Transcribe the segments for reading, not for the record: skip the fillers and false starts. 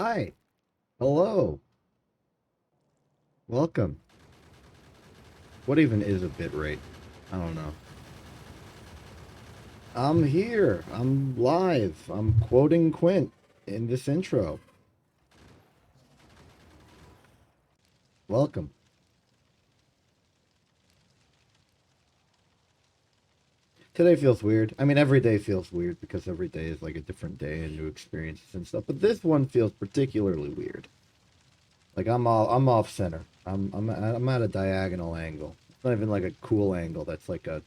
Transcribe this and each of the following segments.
Hi. Hello. Welcome. What even is a bit rate? I don't know. I'm here. I'm live. I'm quoting Quint in this intro. Welcome. Today feels weird. I mean, every day feels weird because every day is like a different day and new experiences and stuff. But this one feels particularly weird. Like I'm off center. I'm at a diagonal angle. It's not even like a cool angle. That's like a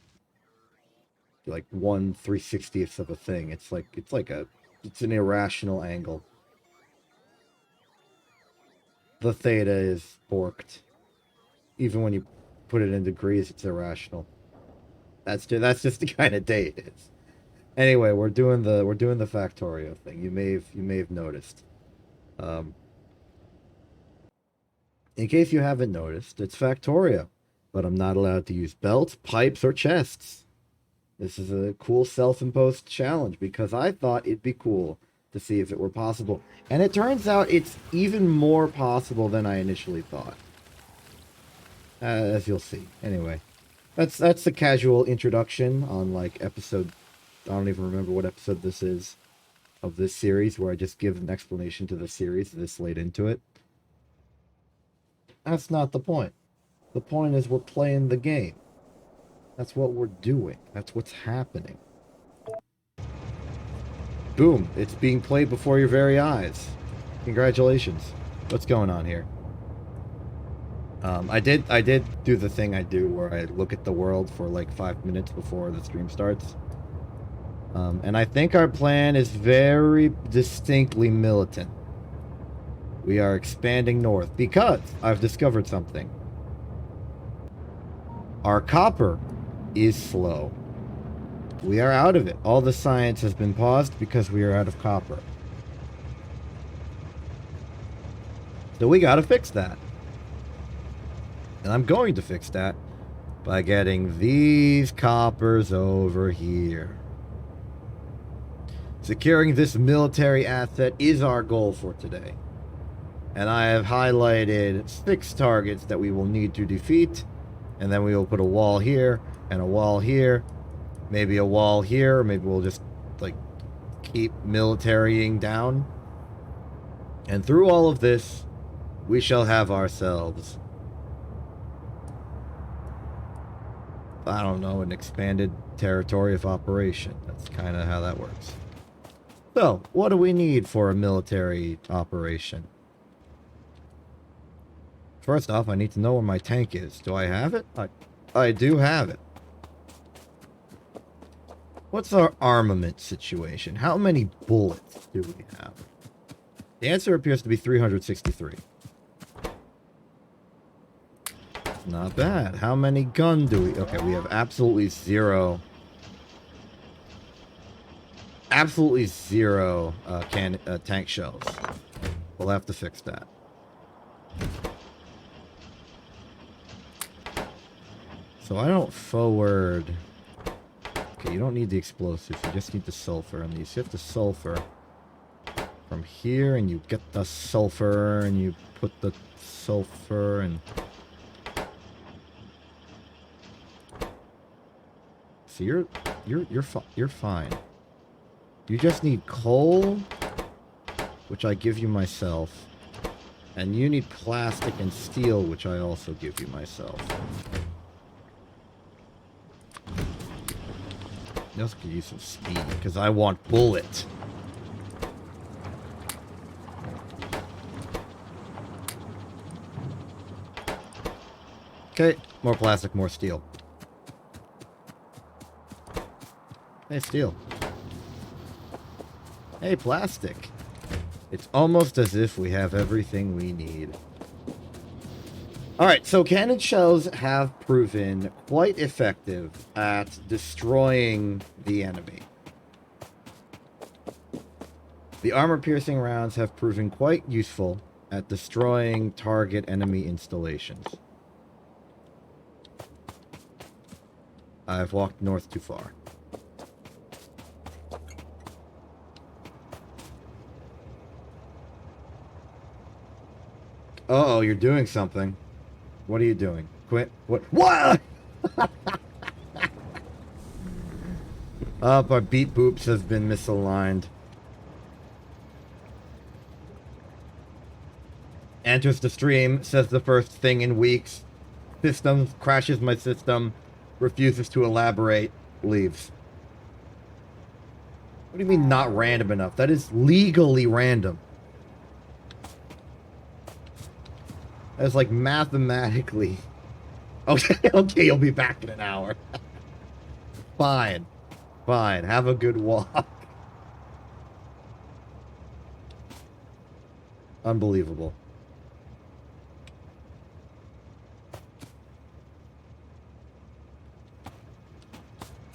like 1/360th of a thing. It's an irrational angle. The theta is forked. Even when you put it in degrees, it's irrational. That's just the kind of day it is. Anyway, we're doing the Factorio thing. You may have noticed. Um, in case you haven't noticed, it's Factorio, but I'm not allowed to use belts, pipes, or chests. This is a cool self-imposed challenge because I thought it'd be cool to see if it were possible. And it turns out it's even more possible than I initially thought. As you'll see. Anyway, that's the casual introduction on like episode, I don't even remember what episode this is of this series, where I just give an explanation to the series this late into it. That's not the point. The point is we're playing the game. That's what we're doing. That's what's happening. Boom, it's being played before your very eyes. Congratulations. What's going on here? I did do the thing I do where I look at the world for like 5 minutes before the stream starts. And I think our plan is very distinctly militant. We are expanding north because I've discovered something. Our copper is slow. We are out of it. All the science has been paused because we are out of copper. So we gotta fix that. And I'm going to fix that by getting these coppers over here. Securing this military asset is our goal for today. And I have highlighted 6 targets that we will need to defeat. And then we will put a wall here and a wall here. Maybe a wall here. Maybe we'll just like keep militarying down. And through all of this, we shall have ourselves, I don't know, an expanded territory of operation. That's kind of how that works. So, what do we need for a military operation? First off, I need to know where my tank is. Do I have it? I do have it. What's our armament situation? How many bullets do we have? The answer appears to be 363. Not bad. How many gun do we... Okay, we have absolutely zero... Absolutely zero tank shells. We'll have to fix that. So I don't forward... Okay, you don't need the explosives. You just need the sulfur on these. You have the sulfur from here, and you get the sulfur, and you put the sulfur, and... So you're fine. You just need coal, which I give you myself, and you need plastic and steel, which I also give you myself. I also could use some speed, because I want bullet. Okay, more plastic, more steel. Hey, steel. Hey, plastic. It's almost as if we have everything we need. Alright, so cannon shells have proven quite effective at destroying the enemy. The armor-piercing rounds have proven quite useful at destroying target enemy installations. I've walked north too far. Uh-oh, you're doing something. What are you doing? Quit. What? What? Our beat boops has been misaligned. Enters the stream, says the first thing in weeks. System, crashes my system, refuses to elaborate, leaves. What do you mean not random enough? That is legally random. That's like mathematically. Okay, okay, you'll be back in an hour. Fine. Fine. Have a good walk. Unbelievable.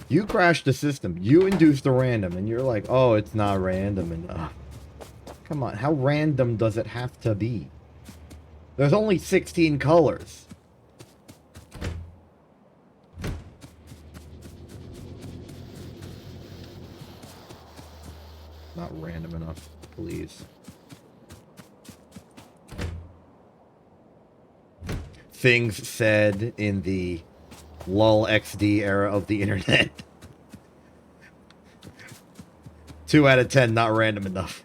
You crashed the system. You induced a random, and you're like, oh, it's not random enough. Come on, how random does it have to be? There's only 16 colors. Not random enough, please. Things said in the lull XD era of the internet. 2 out of 10, not random enough.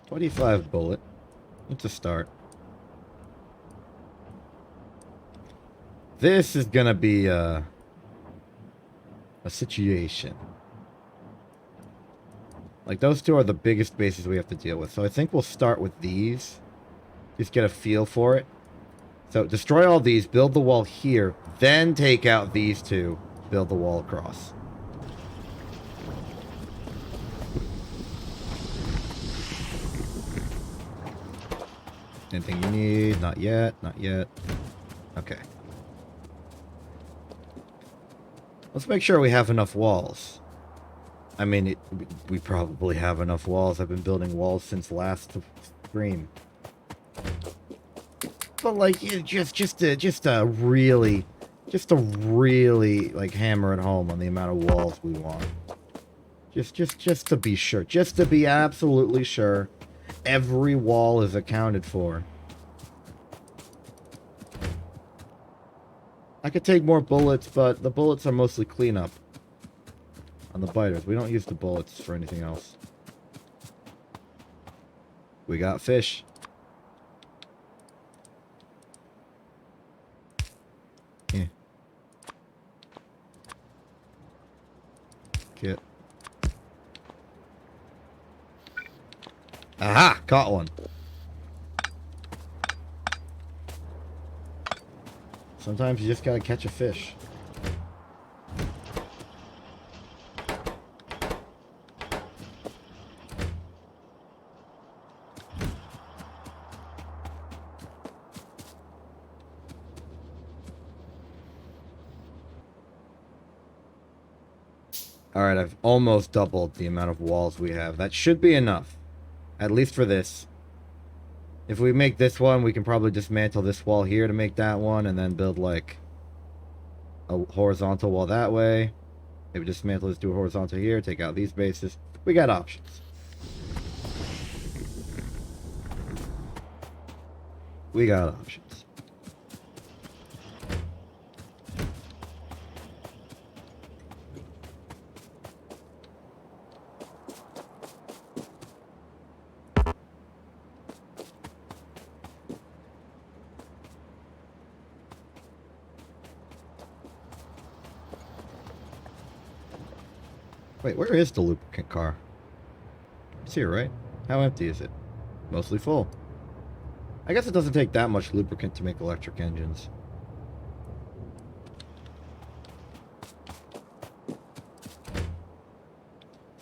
25 bullet. It's a start. This is gonna be a situation. Like, those two are the biggest bases we have to deal with. So I think we'll start with these. Just get a feel for it. So destroy all these, build the wall here, then take out these two, build the wall across. Anything you need? Not yet, not yet. Okay. Let's make sure we have enough walls. I mean, we probably have enough walls. I've been building walls since last stream. But like, just to really like hammer it home on the amount of walls we want. Just to be sure. Just to be absolutely sure. Every wall is accounted for. I could take more bullets, but the bullets are mostly cleanup on the biters. We don't use the bullets for anything else. We got fish. Yeah. Get. Aha! Caught one. Sometimes you just gotta catch a fish. Alright, I've almost doubled the amount of walls we have. That should be enough. At least for this. If we make this one, we can probably dismantle this wall here to make that one, and then build, like, a horizontal wall that way. Maybe dismantle this, do a horizontal here, take out these bases. We got options. We got options. Wait, where is the lubricant car? It's here, right? How empty is it? Mostly full. I guess it doesn't take that much lubricant to make electric engines.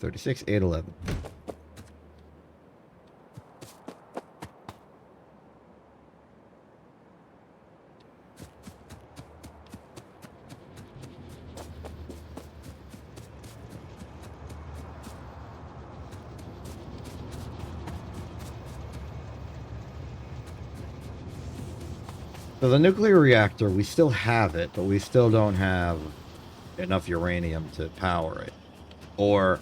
$36,811. So the nuclear reactor, we still have it, but we still don't have enough uranium to power it. Or,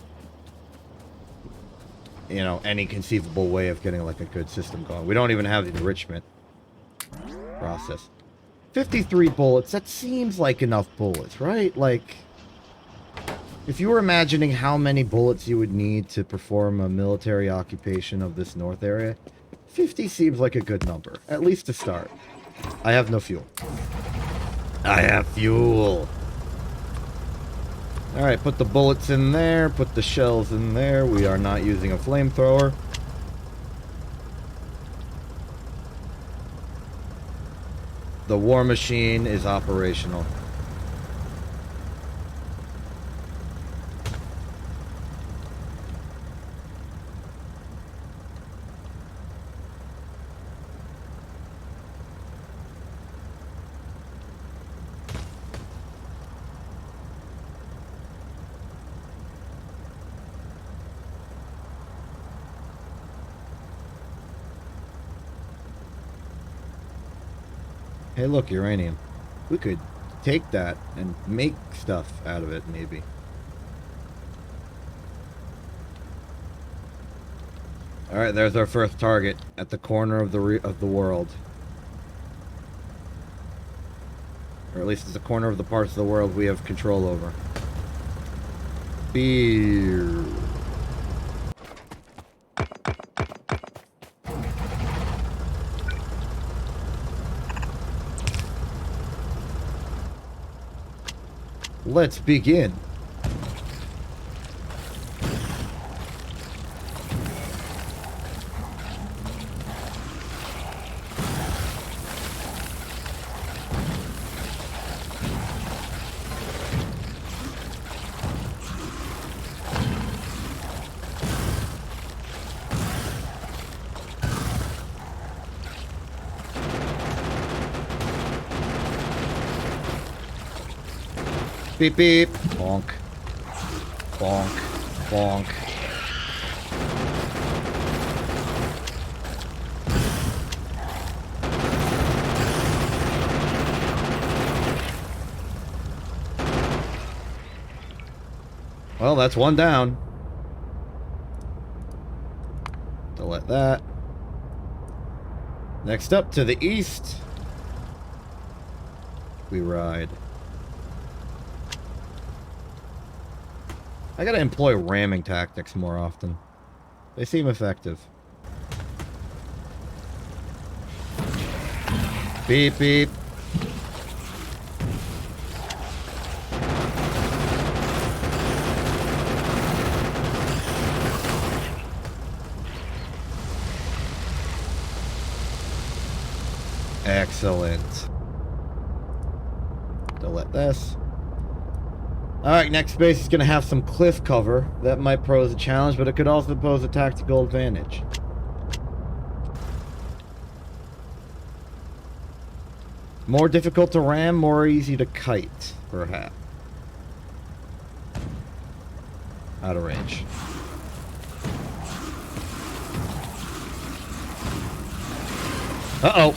you know, any conceivable way of getting like a good system going. We don't even have the enrichment process. 53 bullets, that seems like enough bullets, right? Like, if you were imagining how many bullets you would need to perform a military occupation of this north area, 50 seems like a good number, at least to start. I have no fuel. I have fuel. Alright, put the bullets in there, put the shells in there. We are not using a flamethrower. The war machine is operational. Hey, look, uranium. We could take that and make stuff out of it, maybe. All right, there's our first target at the corner of the world, or at least it's a corner of the parts of the world we have control over. Beer. Let's begin. Beep beep. Bonk. Bonk. Bonk. Well, that's one down. Delete that. Next up, to the east, we ride. I gotta employ ramming tactics more often. They seem effective. Beep beep. Excellent. Delete this. Alright, next base is going to have some cliff cover. That might pose a challenge, but it could also pose a tactical advantage. More difficult to ram, more easy to kite, perhaps. Out of range. Uh-oh.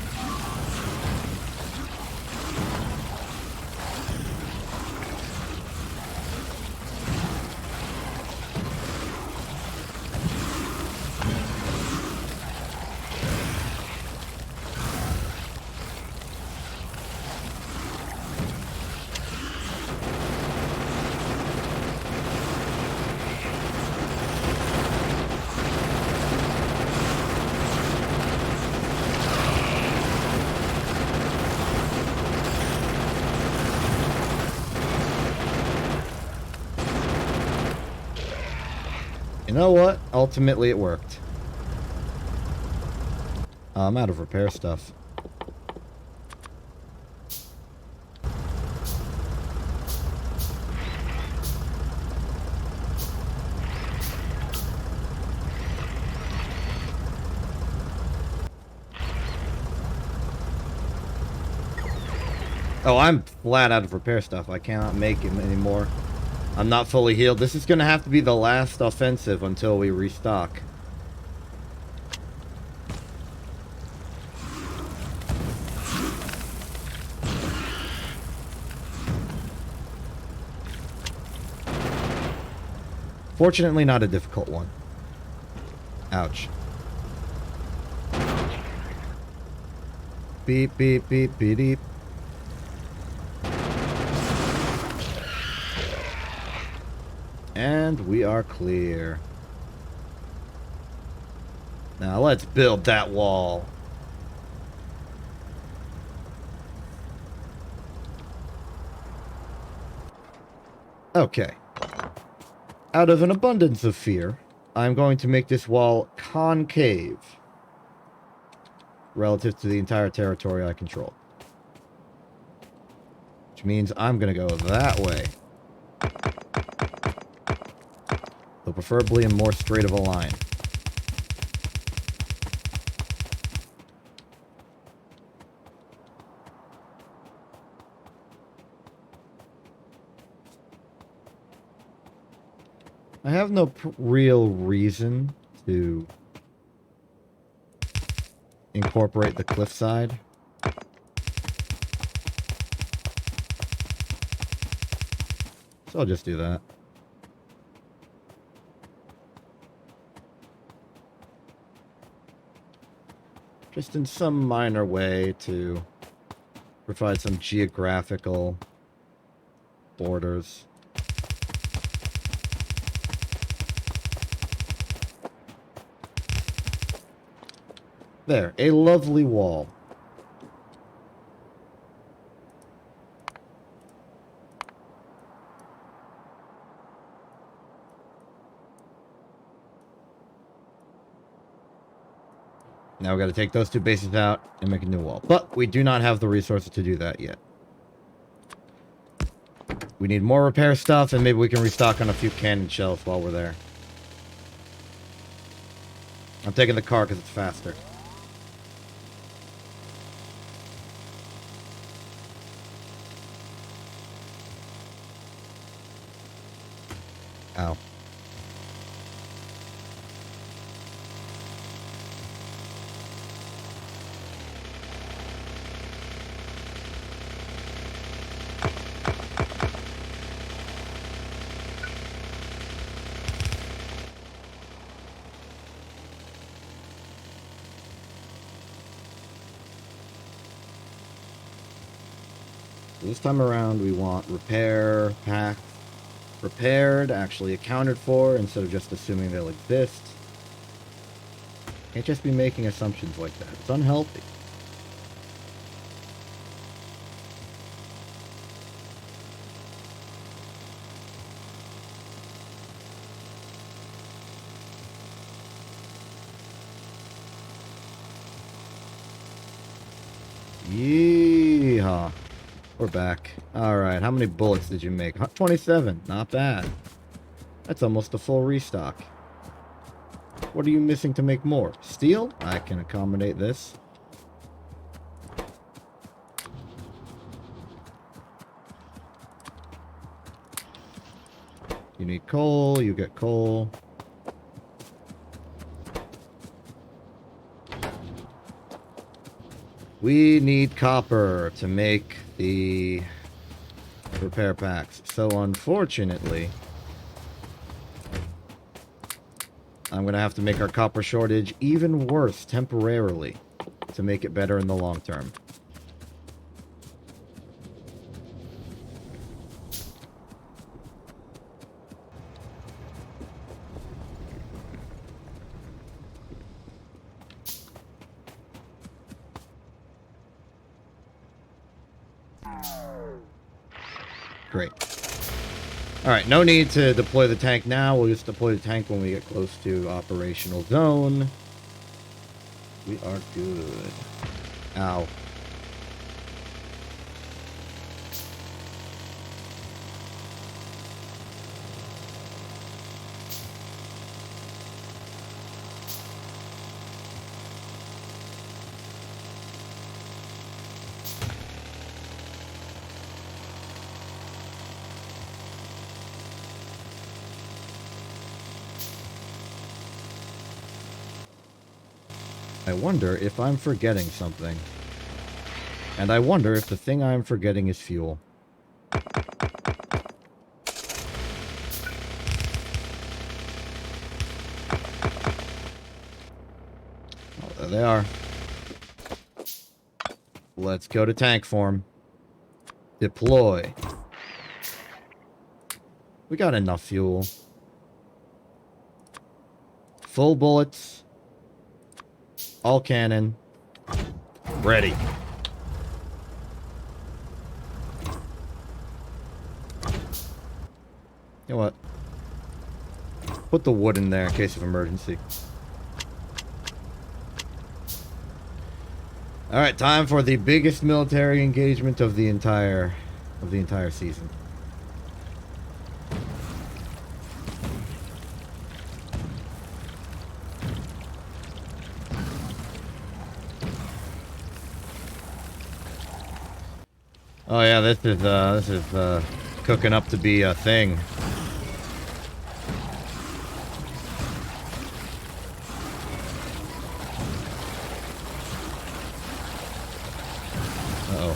You know what? Ultimately, it worked. I'm out of repair stuff. Oh, I'm flat out of repair stuff. I cannot make him anymore. I'm not fully healed. This is going to have to be the last offensive until we restock. Fortunately, not a difficult one. Ouch. Beep, beep, beep, beep, beep. And we are clear. Now let's build that wall. Okay. Out of an abundance of fear, I'm going to make this wall concave relative to the entire territory I control. Which means I'm going to go that way. Though preferably in more straight of a line. I have no real reason to incorporate the cliffside. So I'll just do that. Just in some minor way to provide some geographical borders. There, a lovely wall. Now we got to take those two bases out and make a new wall. But we do not have the resources to do that yet. We need more repair stuff, and maybe we can restock on a few cannon shells while we're there. I'm taking the car because it's faster. Ow. This time around, we want repair, pack, repaired, actually accounted for, instead of just assuming they'll exist. Can't just be making assumptions like that. It's unhealthy. Yeehaw. We're back. Alright, how many bullets did you make? 27. Not bad. That's almost a full restock. What are you missing to make more? Steel? I can accommodate this. You need coal, you get coal. We need copper to make the repair packs. So unfortunately, I'm going to have to make our copper shortage even worse temporarily to make it better in the long term. Great. Alright, no need to deploy the tank now. We'll just deploy the tank when we get close to operational zone. We are good. Ow. I wonder if I'm forgetting something. And I wonder if the thing I'm forgetting is fuel. There they are. Let's go to tank form. Deploy. We got enough fuel. Full bullets. All cannon. Ready. You know what? Put the wood in there in case of emergency. Alright, time for the biggest military engagement of the entire season. Oh yeah, this is cooking up to be a thing. Uh-oh.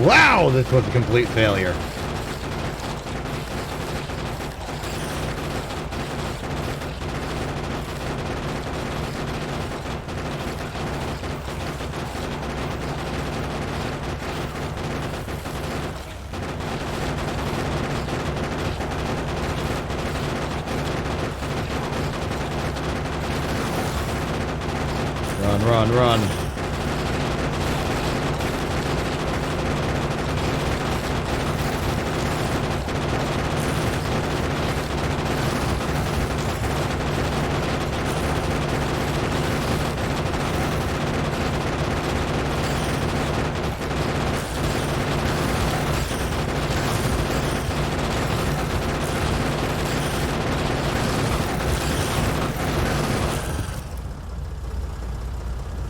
Wow, this was a complete failure. Run, run, run.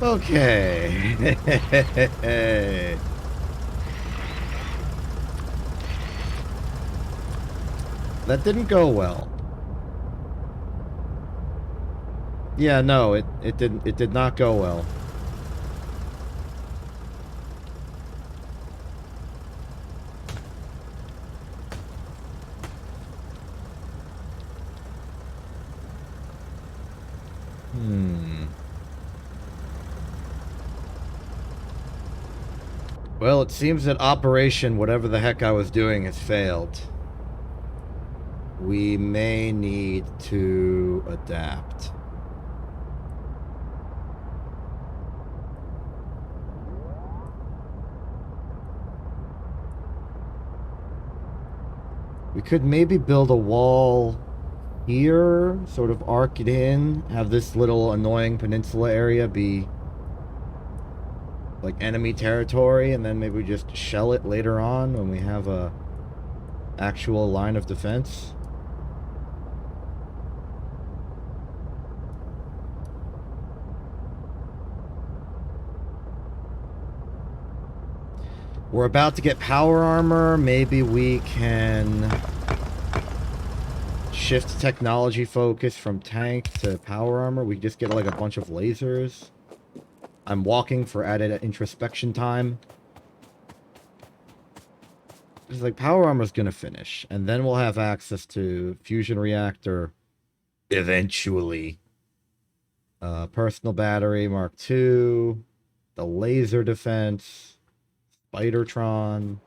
Okay. That didn't go well. Yeah, no, it did not go well. Well, it seems that Operation whatever the heck I was doing has failed. We may need to adapt. We could maybe build a wall here, sort of arc it in, have this little annoying peninsula area be like enemy territory, and then maybe just shell it later on when we have a actual line of defense. We're about to get power armor. Maybe we can shift technology focus from tank to power armor. We just get like a bunch of lasers. I'm walking for added introspection time. It's like power armor's gonna finish, and then we'll have access to fusion reactor eventually. Personal battery Mark II, the laser defense, Spidertron.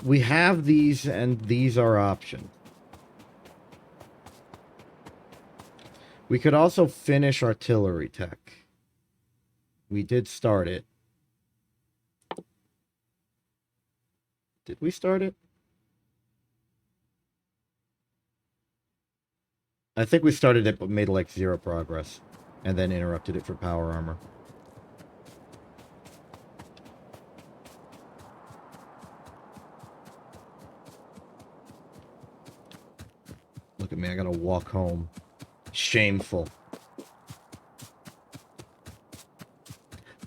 we have these, and these are options. We could also finish artillery tech. We did start it. Did we start it? I think we started it, but made like 0 progress. And then interrupted it for power armor. Look at me, I gotta walk home. Shameful.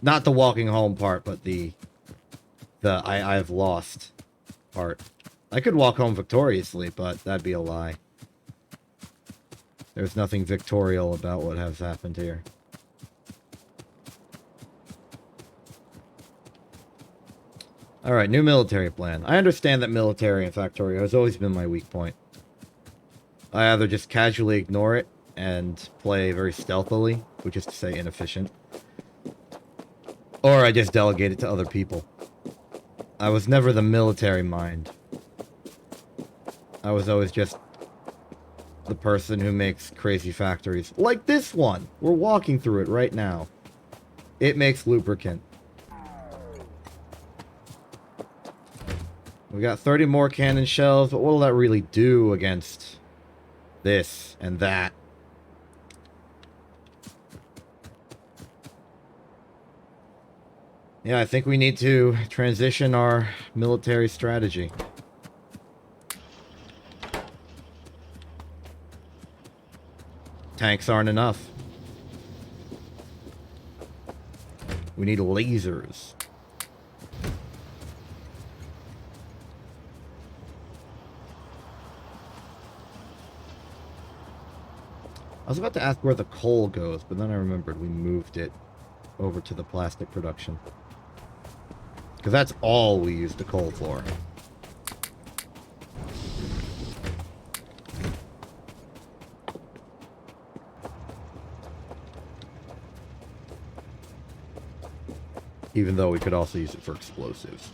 Not the walking home part, but the I've lost part. I could walk home victoriously, but that'd be a lie. There's nothing victorial about what has happened here. Alright, new military plan. I understand that military in Factorio has always been my weak point. I either just casually ignore it and play very stealthily, which is to say inefficient, or I just delegate it to other people. I was never the military mind. I was always just the person who makes crazy factories. Like this one! We're walking through it right now. It makes lubricant. We got 30 more cannon shells, but what will that really do against this and that? Yeah, I think we need to transition our military strategy. Tanks aren't enough. We need lasers. I was about to ask where the coal goes, but then I remembered we moved it over to the plastic production. Because that's all we use the coal for. Even though we could also use it for explosives.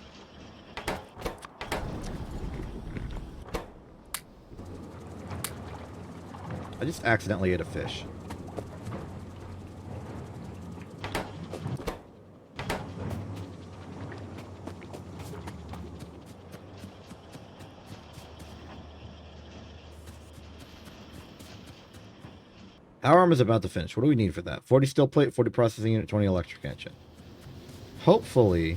I just accidentally ate a fish. Power armor is about to finish. What do we need for that? 40 steel plate, 40 processing unit, 20 electric engine. Hopefully,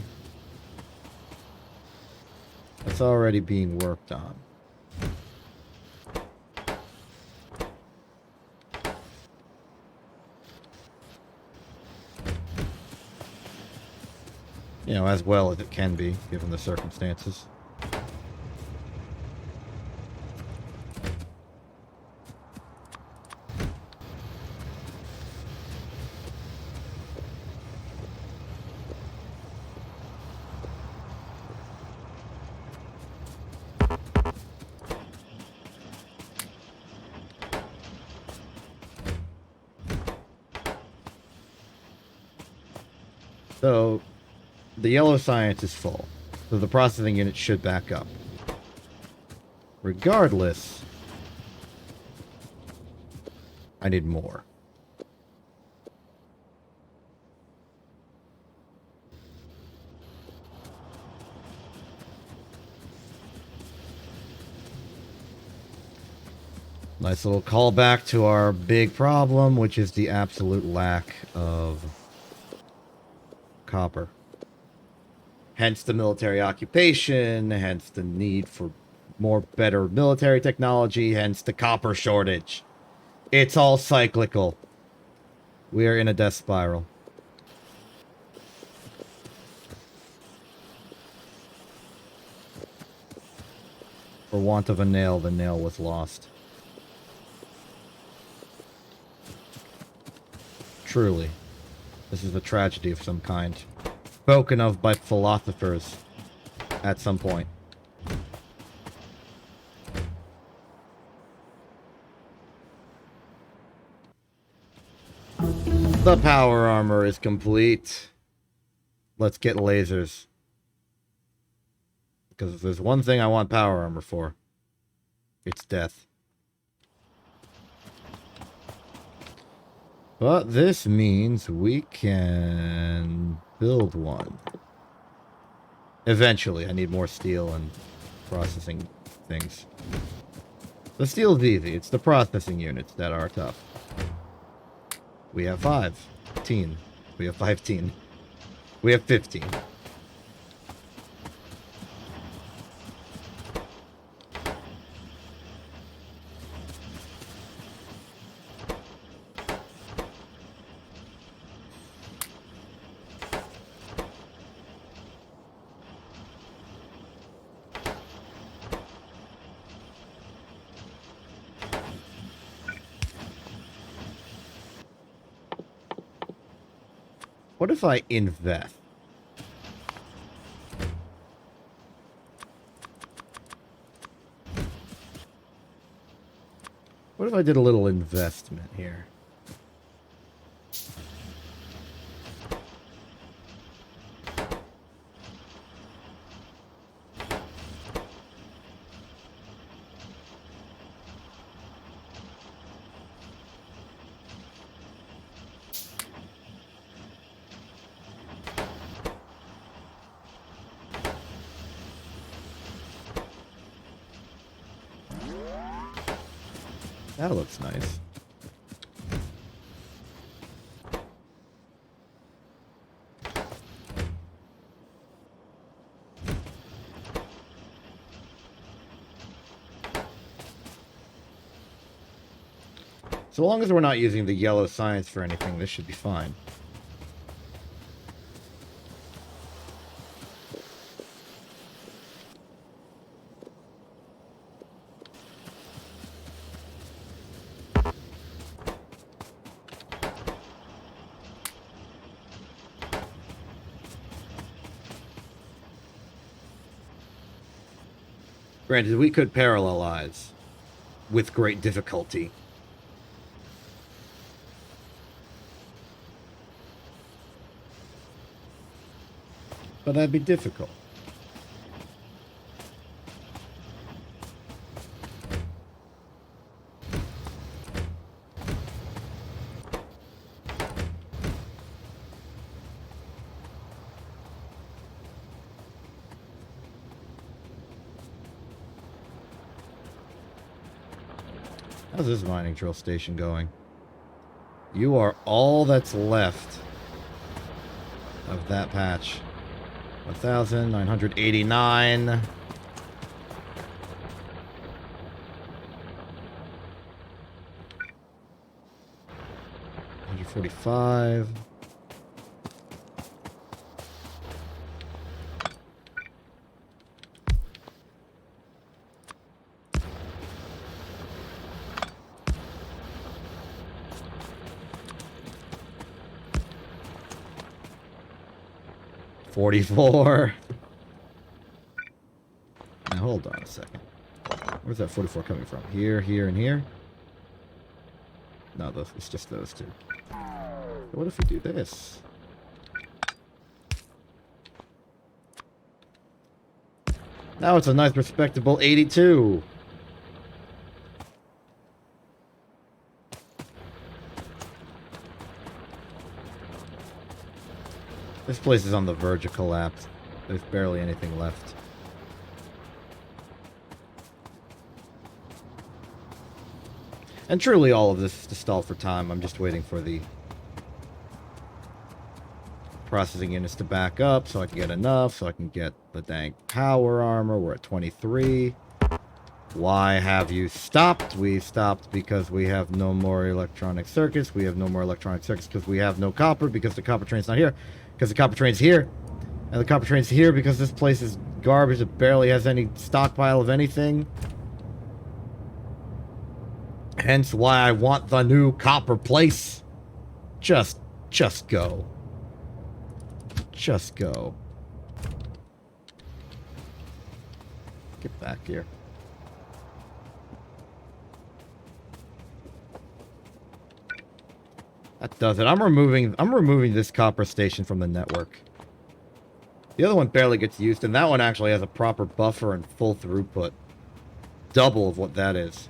it's already being worked on. You know, as well as it can be, given the circumstances. So, the yellow science is full, so the processing unit should back up. Regardless, I need more. Nice little callback to our big problem, which is the absolute lack of copper. Hence the military occupation, hence the need for more better military technology, hence the copper shortage. It's all cyclical. We are in a death spiral. For want of a nail, the nail was lost. Truly, this is a tragedy of some kind. Spoken of by philosophers at some point. The power armor is complete. Let's get lasers. Because if there's one thing I want power armor for, it's death. But this means we can build one. Eventually, I need more steel and processing things. The steel's easy. It's the processing units that are tough. We have 15. We have 15. We have 15. What if I invest? What if I did a little investment here? That looks nice. So long as we're not using the yellow science for anything, this should be fine. Granted, we could parallelize with great difficulty. But that'd be difficult. How's this mining drill station going? You are all that's left of that patch. 1,989. 145. $44. Now hold on a second. Where's that 44 coming from? Here, here, and here? No, it's just those two. What if we do this? Now it's a nice respectable 82. This place is on the verge of collapse. There's barely anything left. And truly all of this is to stall for time. I'm just waiting for the processing units to back up so I can get enough, so I can get the dang power armor. We're at 23. Why have you stopped? We stopped because we have no more electronic circuits. We have no more electronic circuits because we have no copper, because the copper train's not here. Because the copper train's here. And the copper train's here because this place is garbage. It barely has any stockpile of anything. Hence why I want the new copper place. Just go. Just go. Get back here. That does it. I'm removing this copper station from the network. The other one barely gets used, and that one actually has a proper buffer and full throughput. Double of what that is.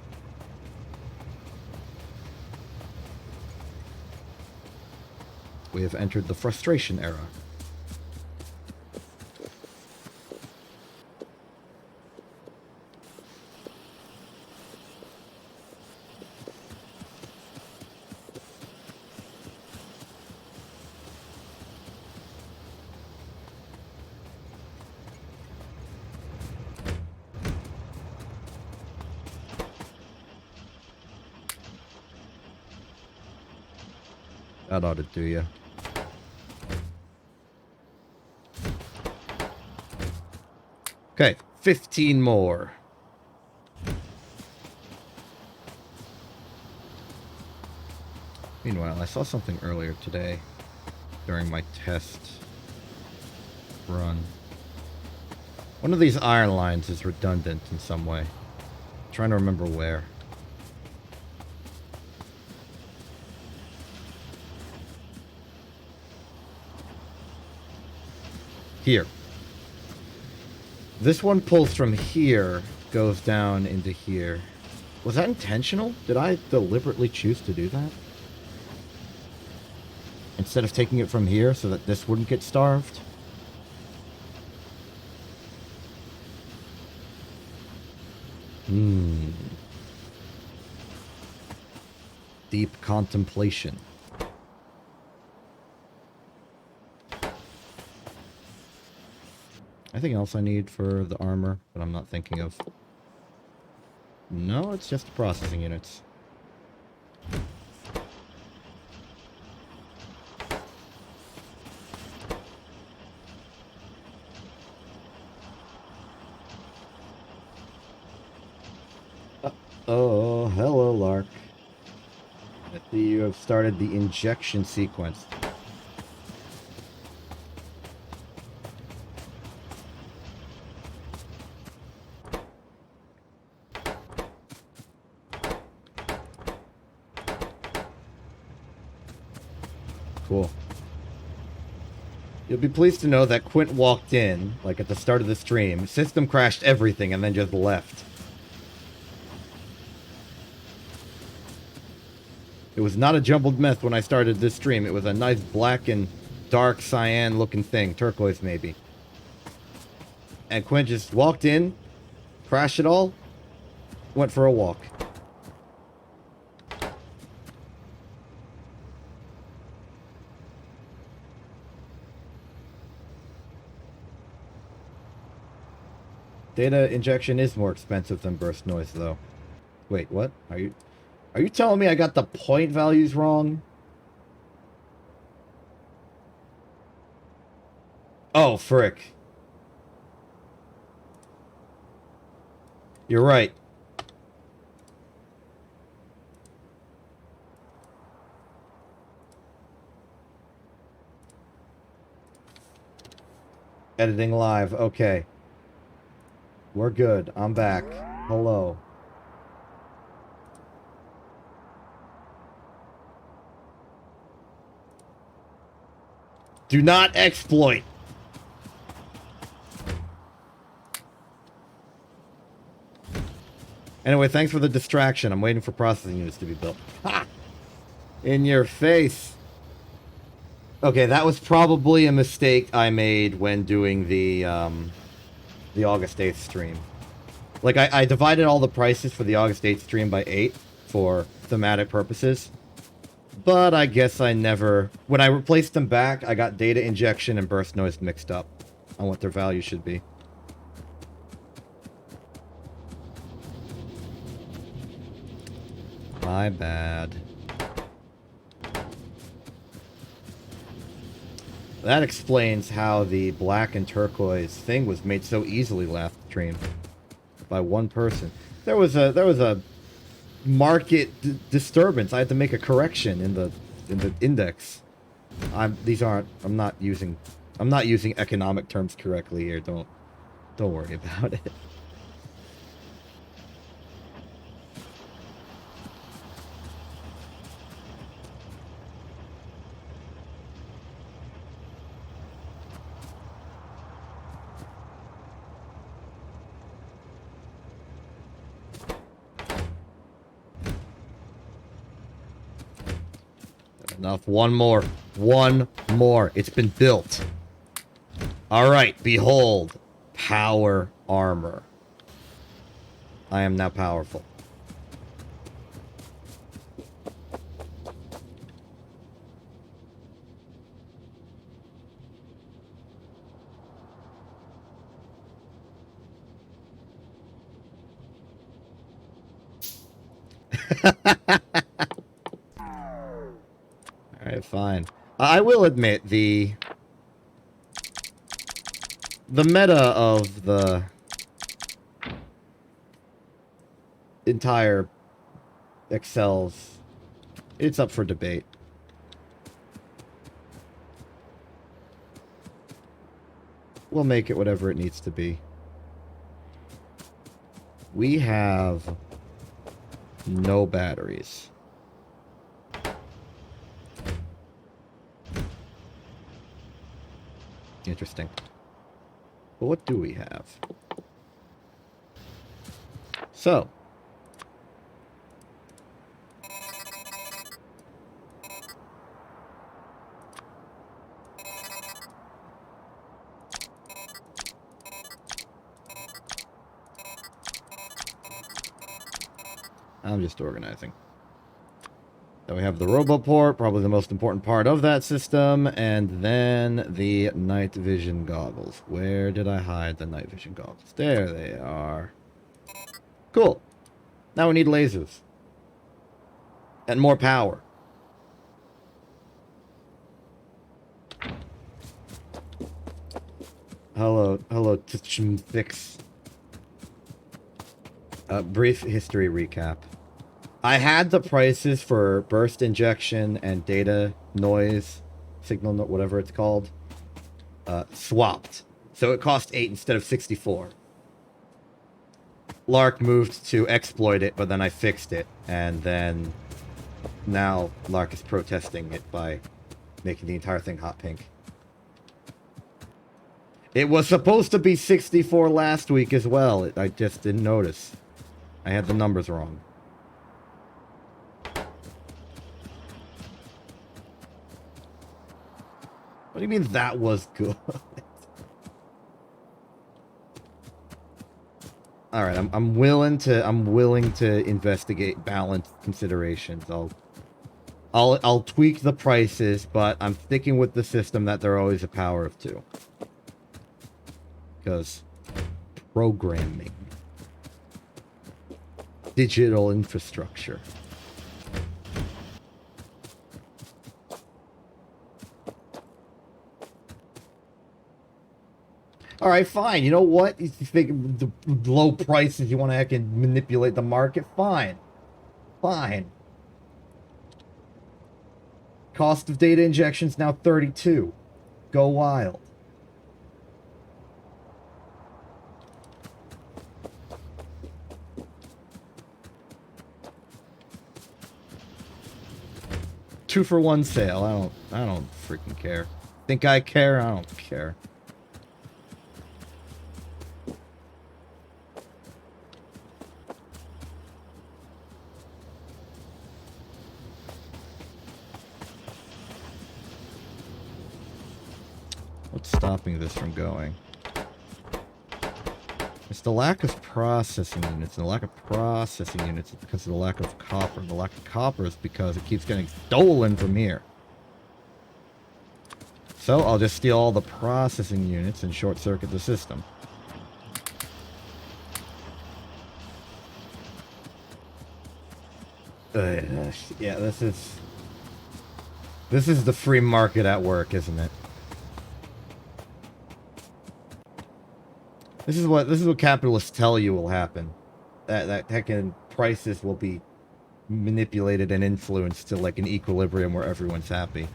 We have entered the frustration era. That ought to do you. Okay, 15 more. Meanwhile, I saw something earlier today during my test run. One of these iron lines is redundant in some way. I'm trying to remember where. Here. This one pulls from here, goes down into here. Was that intentional? Did I deliberately choose to do that? Instead of taking it from here so that this wouldn't get starved? Deep contemplation. Anything else I need for the armor that I'm not thinking of? No, it's just the processing units. Oh, hello, Lark. I see you have started the injection sequence. Cool. You'll be pleased to know that Quint walked in, like at the start of the stream, system crashed everything, and then just left. It was not a jumbled mess when I started this stream. It was a nice black and dark cyan looking thing. Turquoise, maybe. And Quint just walked in, crashed it all, went for a walk. Data injection is more expensive than burst noise, though. Wait, what? Are you telling me I got the point values wrong? Oh, frick. You're right. Editing live. Okay. We're good. I'm back. Hello. Do not exploit. Anyway, thanks for the distraction. I'm waiting for processing units to be built. Ha! In your face. Okay, that was probably a mistake I made when doing the August 8th stream. Like, I divided all the prices for the August 8th stream by 8 for thematic purposes. But I guess I never... When I replaced them back, I got data injection and burst noise mixed up on what their value should be. My bad. That explains how the black and turquoise thing was made so easily last stream by one person. There was a market disturbance. I had to make a correction in the index. I'm not using economic terms correctly here. Don't worry about it. enough. One more. One more. It's been built. Alright, behold. Power armor. I am now powerful. Alright, fine. I will admit, the meta of the entire Excels, it's up for debate. We'll make it whatever it needs to be. We have no batteries. Interesting. But what do we have? So. I'm just organizing. Then we have the RoboPort, probably the most important part of that system, and then the night vision goggles. Where did I hide the night vision goggles? There they are. Cool. Now we need lasers. And more power. Hello, Fix. Brief history recap. I had the prices for burst injection and data noise signal, whatever it's called, swapped. So it cost 8 instead of 64. Lark moved to exploit it, but then I fixed it, and then now Lark is protesting it by making the entire thing hot pink. It was supposed to be 64 last week as well. I just didn't notice. I had the numbers wrong. What do you mean that was good? All right, I'm willing to investigate balanced considerations. I'll tweak the prices, but I'm sticking with the system that they're always a power of 2. Because programming, digital infrastructure. All right, fine. You know what? You think the low prices, you want to manipulate the market? Fine. Fine. Cost of data injections now 32. Go wild. Two-for-one sale. I don't freaking care. Think I care? I don't care. What's stopping this from going? It's the lack of processing units. And the lack of processing units is because of the lack of copper. The lack of copper is because it keeps getting stolen from here. So I'll just steal all the processing units and short-circuit the system. Yeah, this is the free market at work, isn't it? This is what capitalists tell you will happen. That heckin' prices will be manipulated and influenced to like an equilibrium where everyone's happy.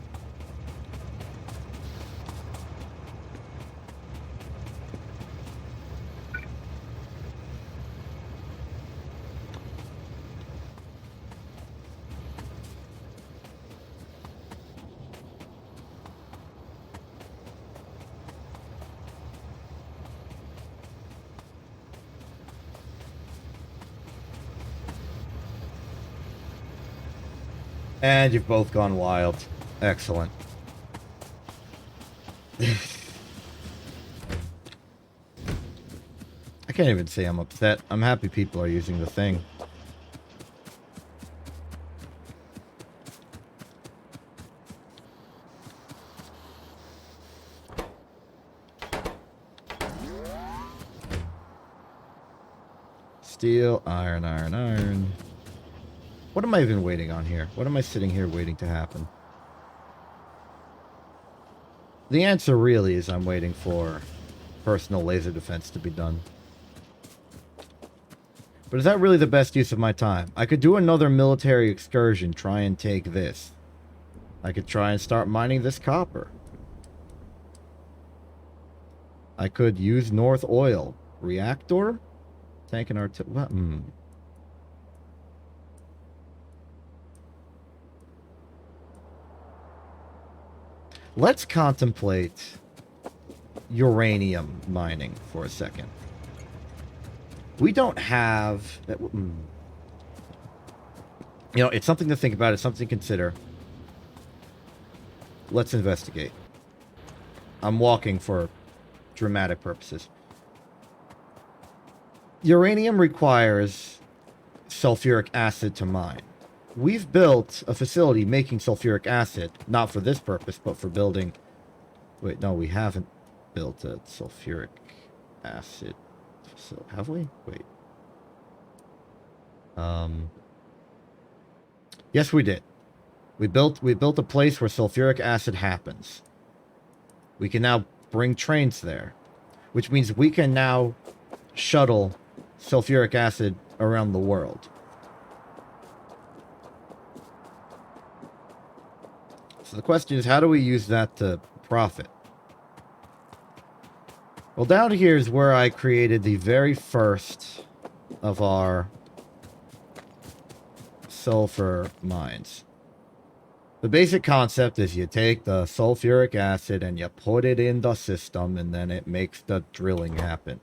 And you've both gone wild. Excellent. I can't even say I'm upset. I'm happy people are using the thing. Steel, iron, iron, iron. What am I even waiting on here? What am I sitting here waiting to happen? The answer really is I'm waiting for personal laser defense to be done. But is that really the best use of my time? I could do another military excursion, try and take this. I could try and start mining this copper. I could use North Oil. Reactor? Tank and artillery. Let's contemplate uranium mining for a second. We don't have... You know, it's something to think about. It's something to consider. Let's investigate. I'm walking for dramatic purposes. Uranium requires sulfuric acid to mine. We've built a facility making sulfuric acid, not for this purpose, but for building... Wait, no, we haven't built a sulfuric acid facility. Have we? Wait. Yes, we did. We built a place where sulfuric acid happens. We can now bring trains there, which means we can now shuttle sulfuric acid around the world. So the question is, how do we use that to profit? Well, down here is where I created the very first of our sulfur mines. The basic concept is you take the sulfuric acid and you put it in the system, and then it makes the drilling happen.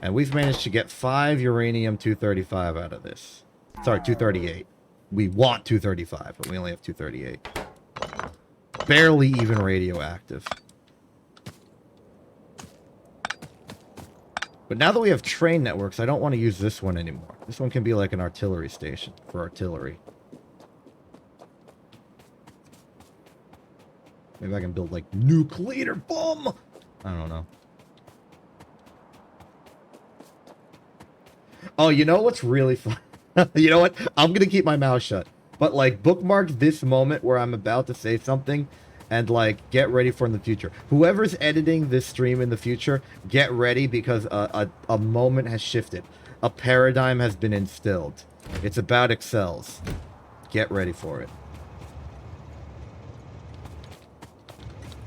And we've managed to get 5 uranium-235 out of this. Sorry, 238. We want 235, but we only have 238. Barely even radioactive. But now that we have train networks, I don't want to use this one anymore. This one can be like an artillery station for artillery. Maybe I can build like nuclear bomb. I don't know. Oh, you know what's really fun? You know what? I'm going to keep my mouth shut. But like bookmark this moment where I'm about to say something and like get ready for in the future. Whoever's editing this stream in the future, get ready because a moment has shifted. A paradigm has been instilled. It's about Excels. Get ready for it.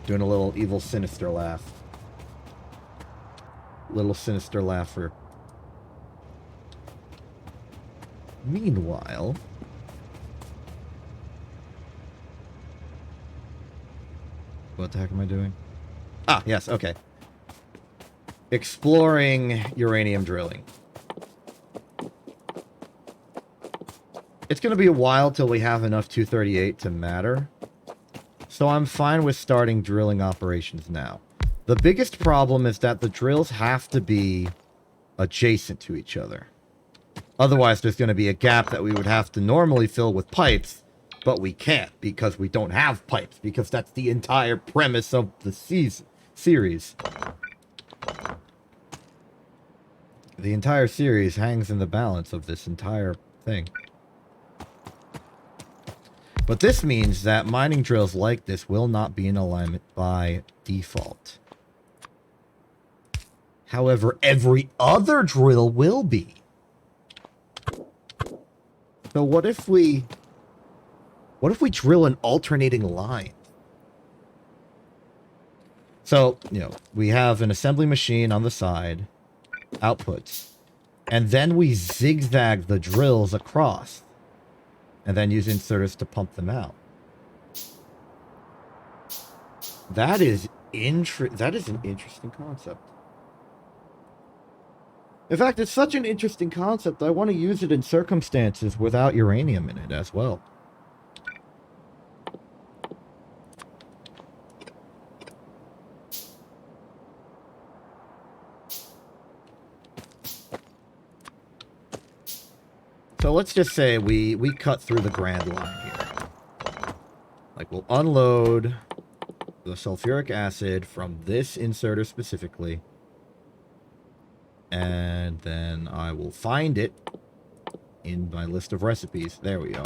Doing a little evil sinister laugh. Little sinister laugher. Meanwhile... What the heck am I doing? Ah, yes, okay. Exploring uranium drilling. It's going to be a while till we have enough 238 to matter. So I'm fine with starting drilling operations now. The biggest problem is that the drills have to be adjacent to each other. Otherwise, there's going to be a gap that we would have to normally fill with pipes. But we can't because we don't have pipes, because that's the entire premise of the series. The entire series hangs in the balance of this entire thing. But this means that mining drills like this will not be in alignment by default. However, every other drill will be. So what if we drill an alternating line? So, you know, we have an assembly machine on the side, outputs, and then we zigzag the drills across, and then use inserters to pump them out. That is an interesting concept. In fact, it's such an interesting concept, I want to use it in circumstances without uranium in it as well. So let's just say we cut through the Grand Line here. Like, we'll unload the sulfuric acid from this inserter specifically. And then I will find it in my list of recipes. There we go.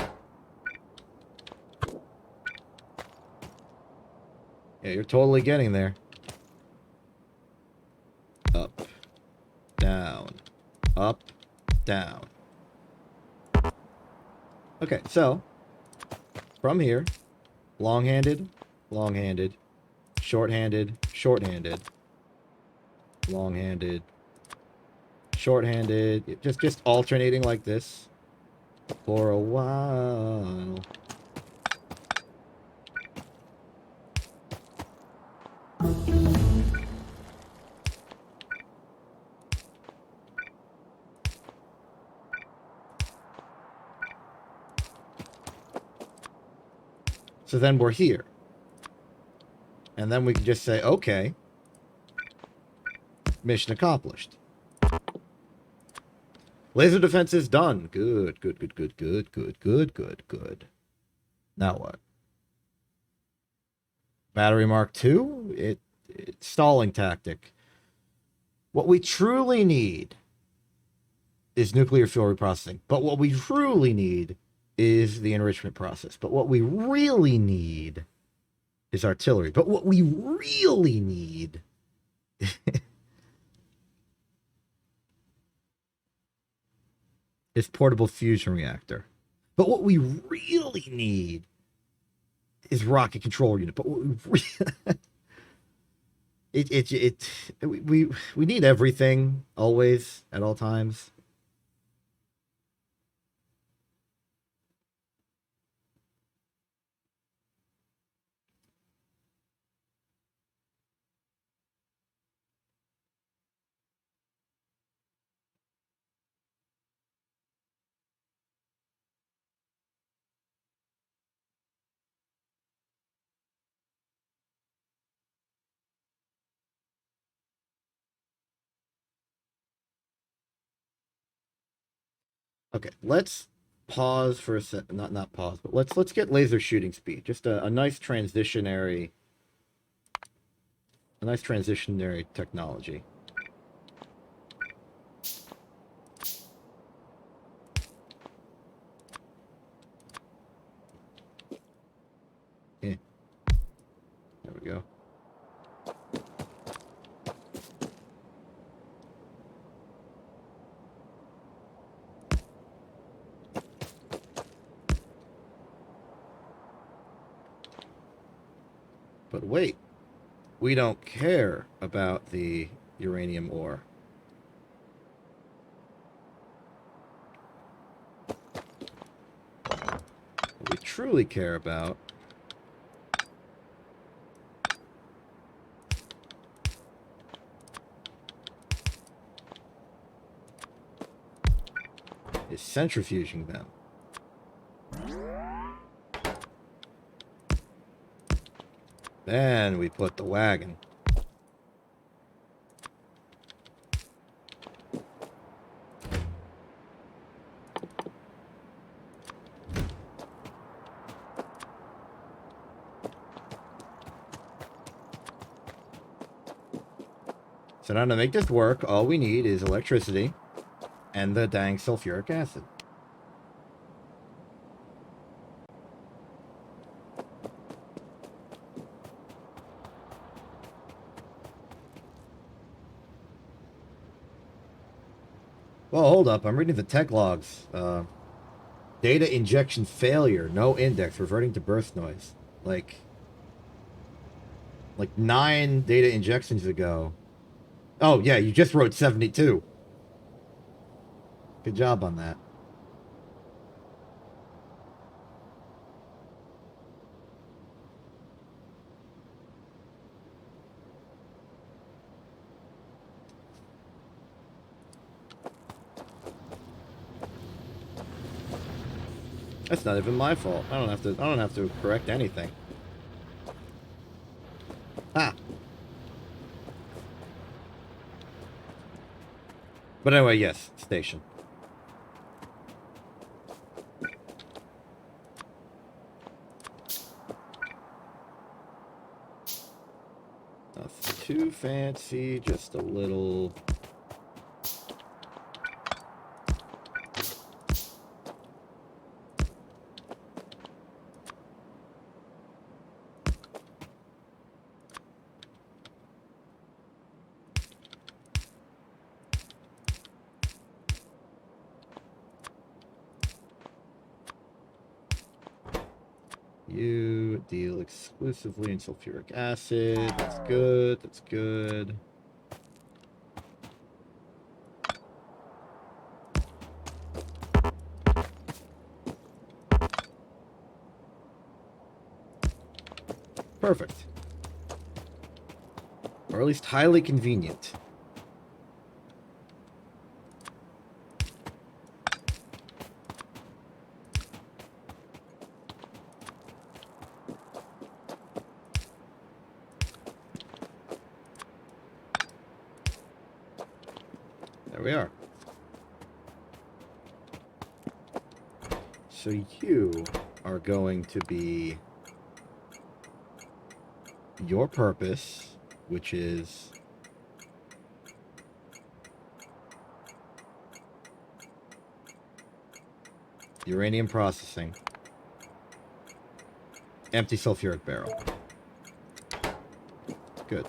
Yeah, you're totally getting there. Up, down, up, down. Okay, so from here, long-handed, long-handed, short-handed, short-handed, long-handed, short-handed, just alternating like this for a while. So then we're here. And then we can just say, okay, mission accomplished. Laser defense is done. Good, good, good, good, good, good, good, good, good. Now what? Battery Mark II? It's stalling tactic. What we truly need is nuclear fuel reprocessing. But what we truly need is the enrichment process. But what we really need is artillery. But what we really need is portable fusion reactor. But what we really need is rocket control unit. But what we we need everything always at all times. Okay, let's pause for a sec. Not pause, but let's get laser shooting speed. Just a nice transitionary, technology. Yeah, there we go. But wait, we don't care about the uranium ore. What we truly care about is centrifuging them. Then we put the wagon. So now to make this work, all we need is electricity and the dang sulfuric acid. Well, hold up. I'm reading the tech logs. Data injection failure. No index. Reverting to burst noise. Like 9 data injections ago. Oh, yeah. You just wrote 72. Good job on that. That's not even my fault. I don't have to correct anything. Ah. But anyway, yes, station. fancy, just a little. You deal exclusively in sulfuric acid. That's good. That's good. Perfect. Or at least highly convenient. There we are. So you are going to be your purpose, which is uranium processing, empty sulfuric barrel. Good.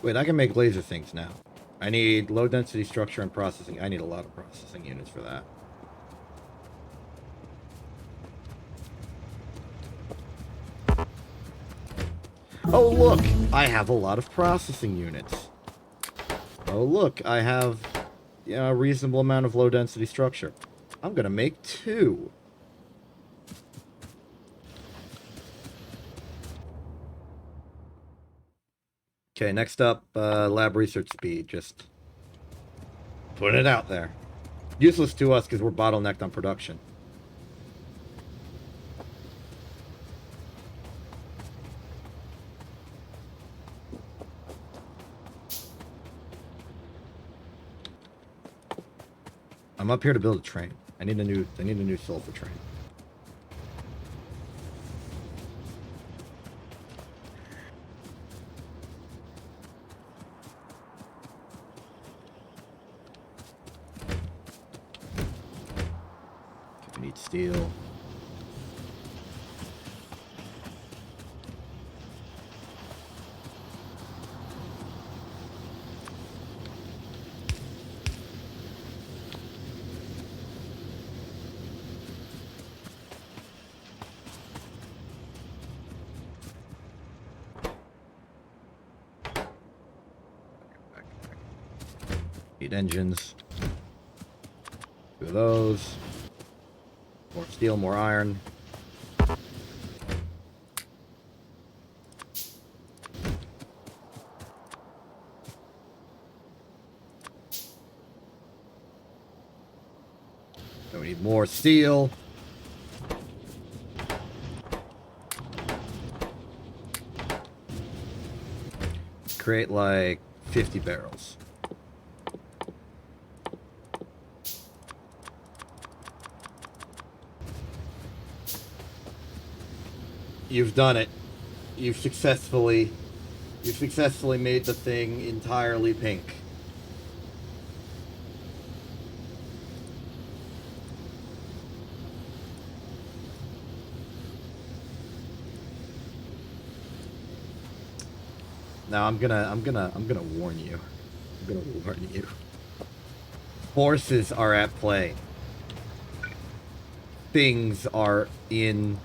Wait, I can make laser things now. I need low density structure and processing. I need a lot of processing units for that. Oh, look! I have a lot of processing units. Oh, look, I have a reasonable amount of low density structure. I'm gonna make 2. Okay, next up, lab research speed. Just putting it out there. Useless to us because we're bottlenecked on production. I'm up here to build a train. I need a new sulfur train. We need steel. Need engines. 2 of those. More steel, more iron. Then we need more steel. Create like 50 barrels. You've done it. You've successfully made the thing entirely pink. Now I'm gonna warn you. I'm gonna warn you. Forces are at play. Things are in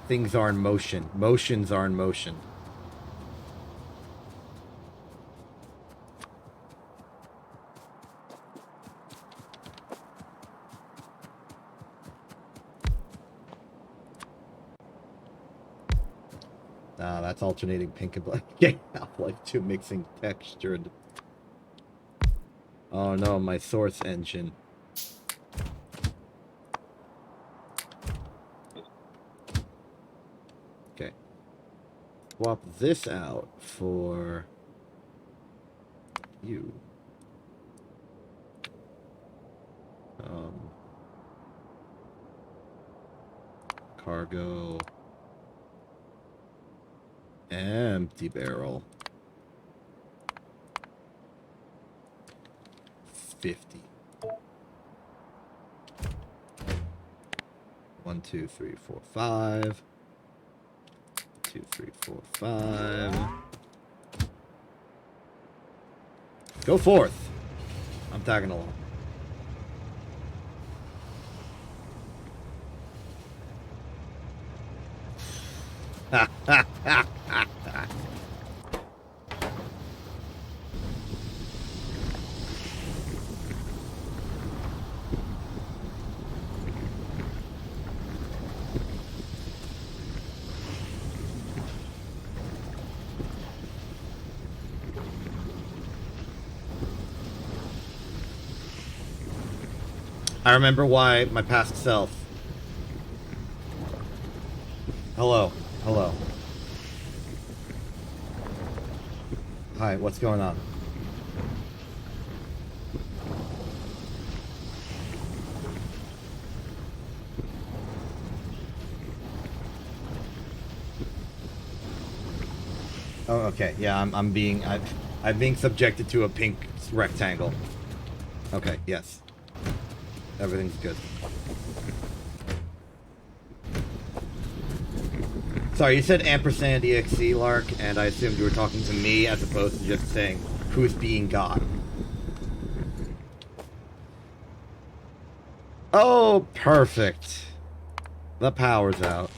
motion. Motions are in motion. Ah, that's alternating pink and black. Yeah, like 2 mixing textured. Oh no, my source engine. Okay. Swap this out for you. cargo. Empty barrel. 50. 1, 2, 3, 4, 5. 2, 3, 4, 5. Go forth. I'm tagging along. Ha ha ha ha ha. I remember why my past self. Hello. Hello. Hi, what's going on? Oh, okay. Yeah, I'm being subjected to a pink rectangle. Okay, yes. Everything's good. Sorry, you said ampersand EXC, Lark, and I assumed you were talking to me as opposed to just saying who's being God. Oh, perfect. The power's out.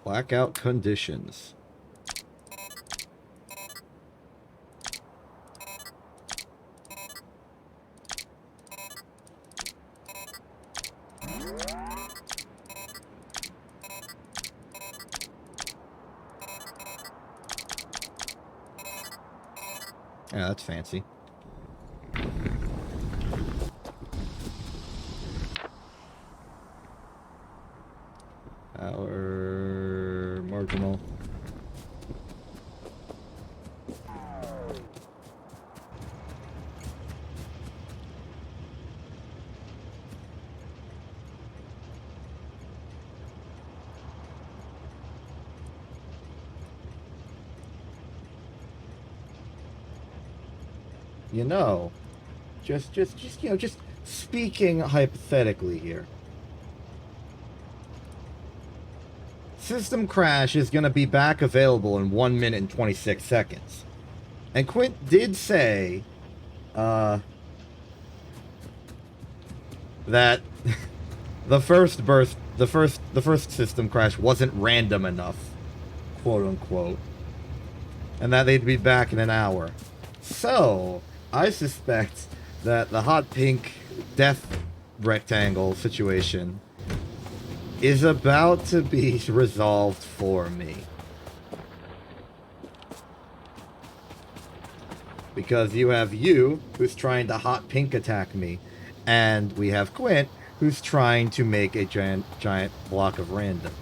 Blackout conditions. Yeah, that's fancy. Power marginal. You know, just you know, just speaking hypothetically here. System crash is going to be back available in 1 minute and 26 seconds. And Quint did say that the first system crash wasn't random enough, quote unquote, and that they'd be back in an hour. So I suspect that the hot pink death rectangle situation is about to be resolved for me. Because you have you, who's trying to hot pink attack me, and we have Quint, who's trying to make a giant block of random.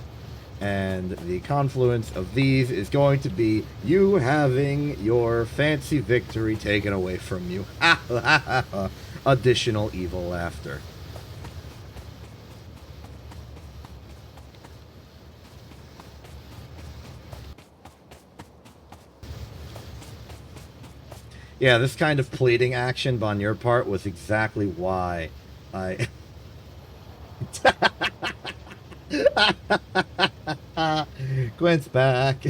And the confluence of these is going to be you having your fancy victory taken away from you. Additional evil laughter. Yeah, this kind of pleading action on your part was exactly why I... Gwent's back.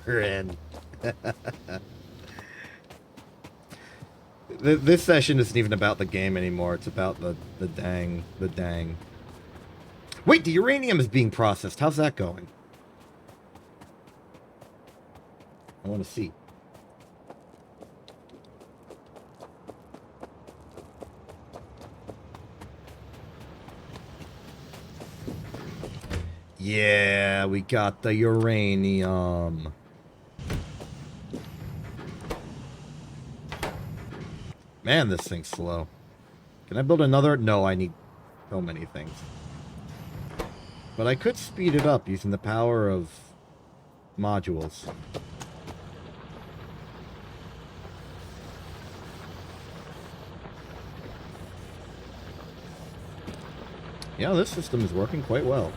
Grin. This session isn't even about the game anymore. It's about the dang. Wait, the uranium is being processed. How's that going? I want to see. Yeah, we got the uranium. Man, this thing's slow. Can I build another? No, I need so many things. But I could speed it up using the power of modules. Yeah, this system is working quite well.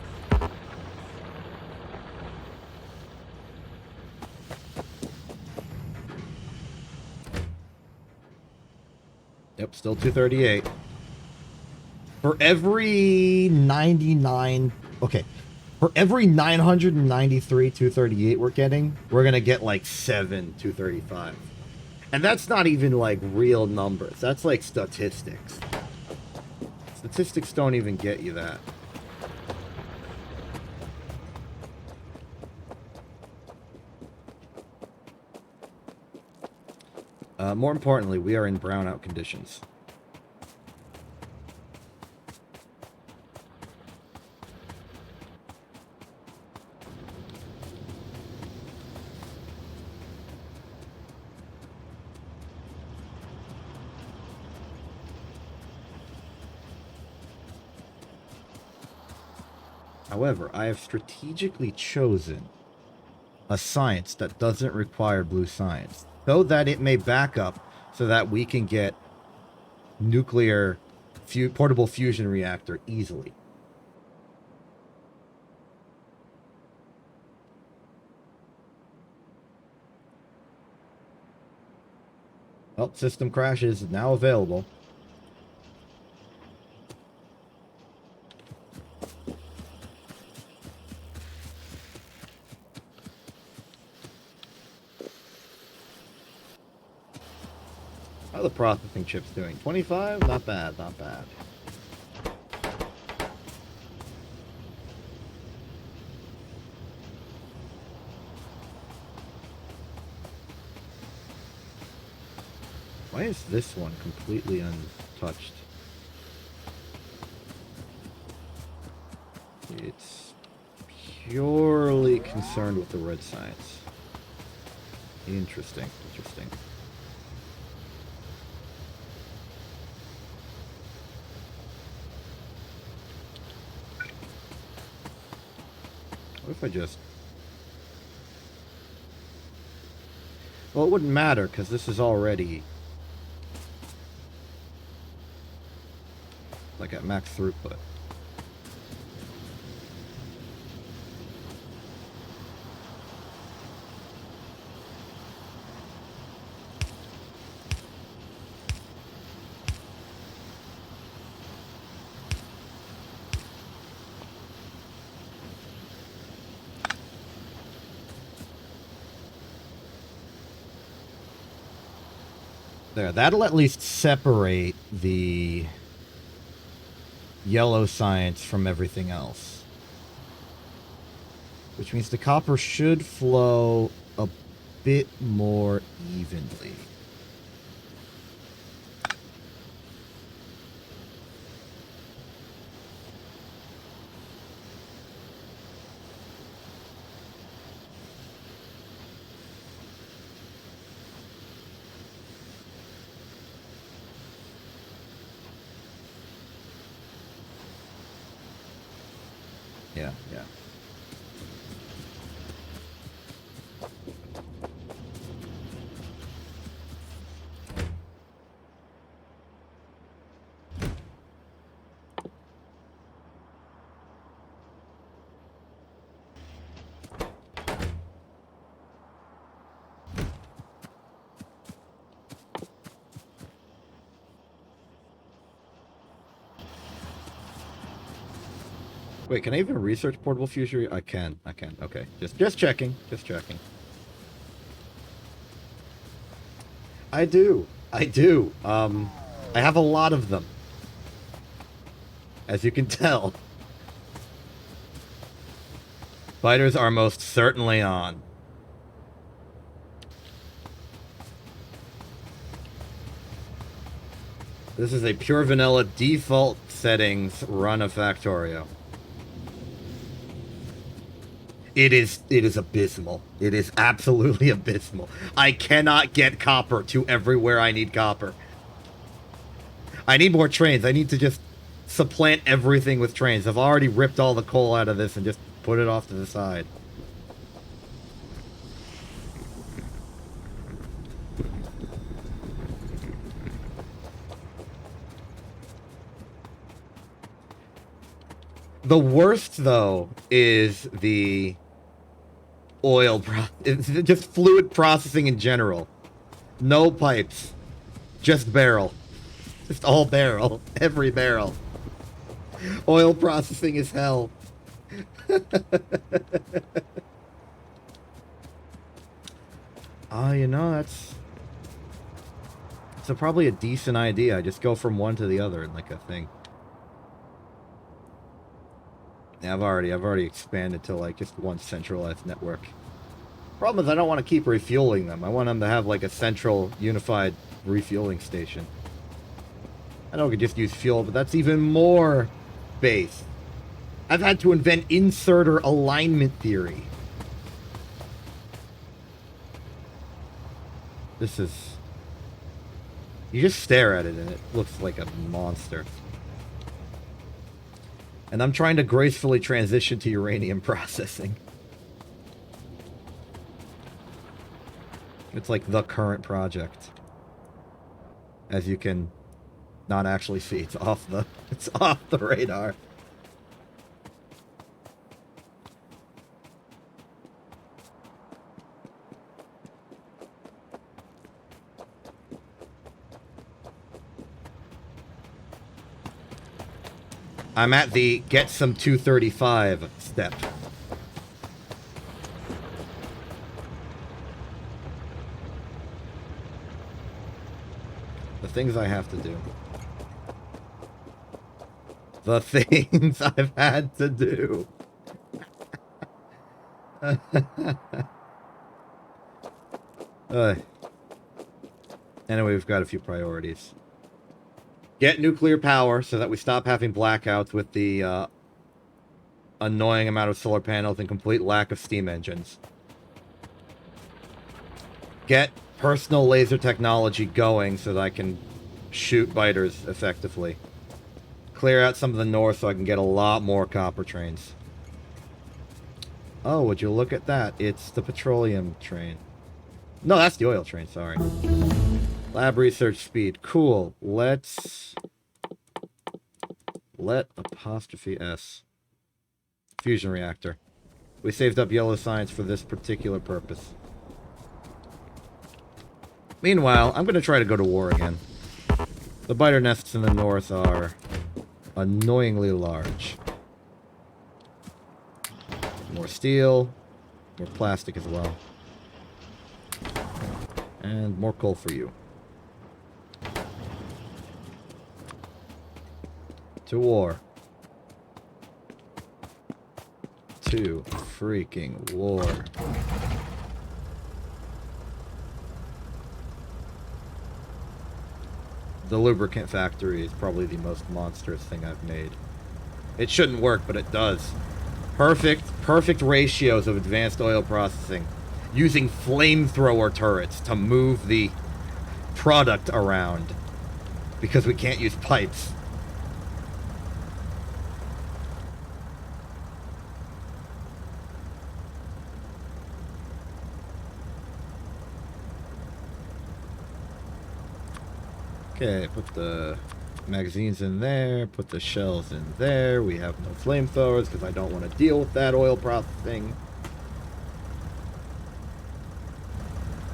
Yep, still 238. For every 99... Okay. For every 993 238 we're getting, we're going to get like 7 235. And that's not even like real numbers. That's like statistics. Statistics don't even get you that. More importantly, we are in brownout conditions. However, I have strategically chosen a science that doesn't require blue science, so that it may back up so that we can get nuclear portable fusion reactor easily. Well, system crash is now available. How are the processing chips doing? 25? Not bad, not bad. Why is this one completely untouched? It's purely concerned with the red science. Interesting, interesting. What if I just... Well, it wouldn't matter, because this is already... like at max throughput. There, that'll at least separate the yellow science from everything else. Which means the copper should flow a bit more evenly. Yeah, yeah. Wait, can I even research portable fusion? I can. Okay, just checking. Just checking. I do. I have a lot of them, as you can tell. Spiders are most certainly on. This is a pure vanilla default settings run of Factorio. It is abysmal. It is absolutely abysmal. I cannot get copper to everywhere I need copper. I need more trains. I need to just supplant everything with trains. I've already ripped all the coal out of this and just put it off to the side. The worst, though, is the oil just fluid processing in general. No pipes. Just barrel. Just all barrel. Every barrel. Oil processing is hell. You know, that's probably a decent idea. I just go from one to the other in like a thing. Yeah, I've already expanded to like just one centralized network. Problem is I don't want to keep refueling them. I want them to have like a central unified refueling station. I know we could just use fuel, but that's even more base. I've had to invent inserter alignment theory. This is... You just stare at it and it looks like a monster. And I'm trying to gracefully transition to uranium processing. It's like the current project. As you can not actually see, it's off the radar. I'm at the get some 235 step. The things I have to do. The things I've had to do. Anyway, we've got a few priorities. Get nuclear power so that we stop having blackouts with the annoying amount of solar panels and complete lack of steam engines. Get personal laser technology going so that I can shoot biters effectively. Clear out some of the north so I can get a lot more copper trains. Oh, would you look at that? It's the petroleum train. No, that's the oil train, sorry. Lab research speed. Cool. Let apostrophe S. Fusion reactor. We saved up yellow science for this particular purpose. Meanwhile, I'm going to try to go to war again. The biter nests in the north are annoyingly large. More steel. More plastic as well. And more coal for you. To war. To freaking war. The lubricant factory is probably the most monstrous thing I've made. It shouldn't work, but it does. Perfect ratios of advanced oil processing. Using flamethrower turrets to move the product around. Because we can't use pipes. Okay, put the magazines in there, put the shells in there. We have no flamethrowers because I don't want to deal with that oil processing.